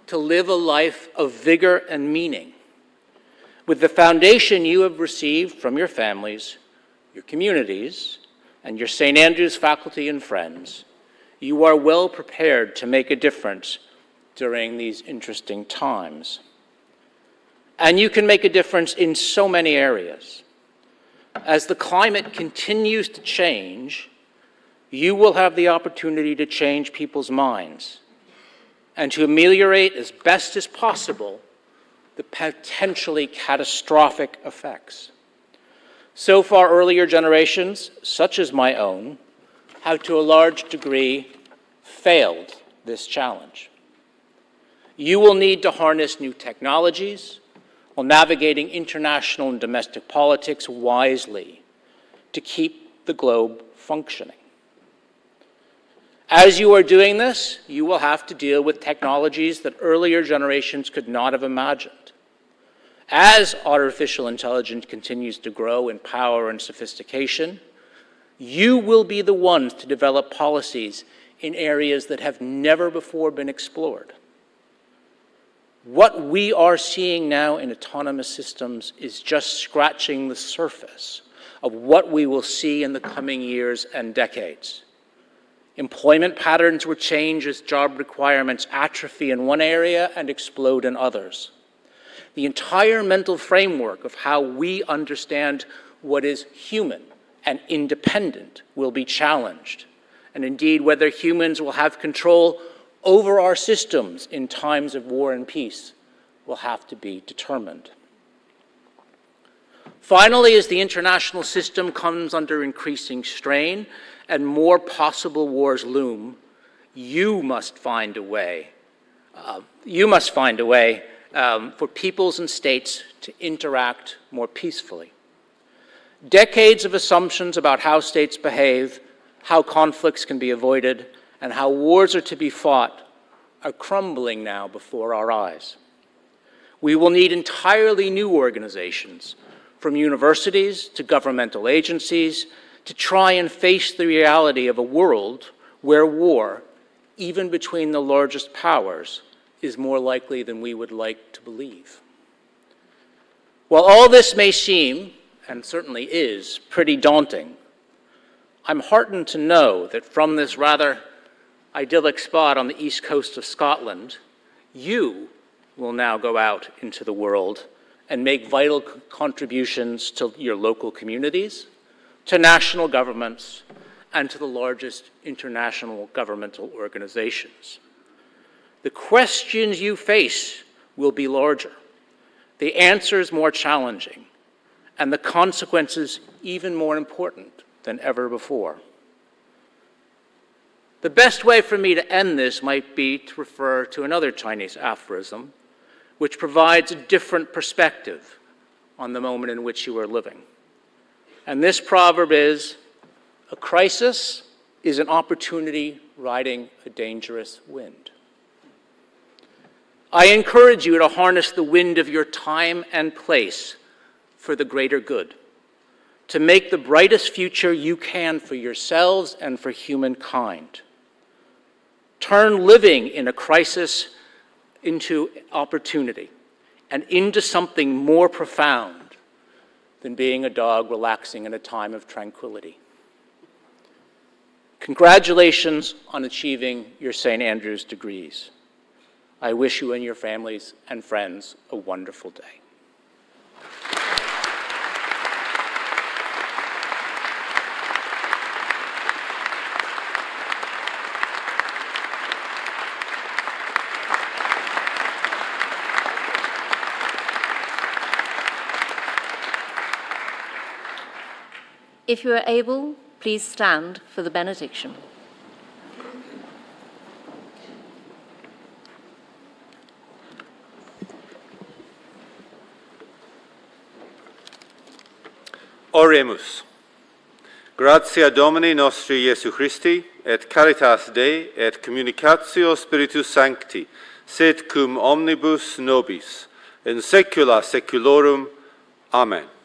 Speaker 8: to live a life of vigor and meaning. With the foundation you have received from your families, your communities, and your St. Andrew's faculty and friends, you are well prepared to make a difference during these interesting times. And you can make a difference in so many areas. As the climate continues to change, you will have the opportunity to change people's minds and to ameliorate as best as possible the potentially catastrophic effects. So far, earlier generations, such as my own, have to a large degree failed this challenge. You will need to harness new technologies while navigating international and domestic politics wisely to keep the globe functioning. As you are doing this, you will have to deal with technologies that earlier generations could not have imagined. As artificial intelligence continues to grow in power and sophistication, you will be the ones to develop policies in areas that have never before been explored. What we are seeing now in autonomous systems is just scratching the surface of what we will see in the coming years and decades. Employment patterns will change as job requirements atrophy in one area and explode in others. The entire mental framework of how we understand what is human and independent will be challenged, and indeed whether humans will have control over our systems in times of war and peace will have to be determined. Finally, as the international system comes under increasing strain and more possible wars loom, you must find a way for peoples and states to interact more peacefully. Decades of assumptions about how states behave, how conflicts can be avoided, and how wars are to be fought are crumbling now before our eyes. We will need entirely new organizations, from universities to governmental agencies, to try and face the reality of a world where war, even between the largest powers, is more likely than we would like to believe. While all this may seem, and certainly is, pretty daunting, I'm heartened to know that from this rather idyllic spot on the east coast of Scotland, you will now go out into the world and make vital contributions to your local communities, to national governments, and to the largest international governmental organizations. The questions you face will be larger, the answers more challenging, and the consequences even more important than ever before. The best way for me to end this might be to refer to another Chinese aphorism, which provides a different perspective on the moment in which you are living. And this proverb is, a crisis is an opportunity riding a dangerous wind. I encourage you to harness the wind of your time and place for the greater good, to make the brightest future you can for yourselves and for humankind. Turn living in a crisis into opportunity and into something more profound than being a dog relaxing in a time of tranquility. Congratulations on achieving your St. Andrews degrees. I wish you and your families and friends a wonderful day.
Speaker 3: If you are able, please stand for the benediction.
Speaker 1: Oremus. Gratia Domini nostri Iesu Christi, et caritas Dei, et communicatio Spiritus Sancti, sed cum omnibus nobis, in saecula saeculorum. Amen.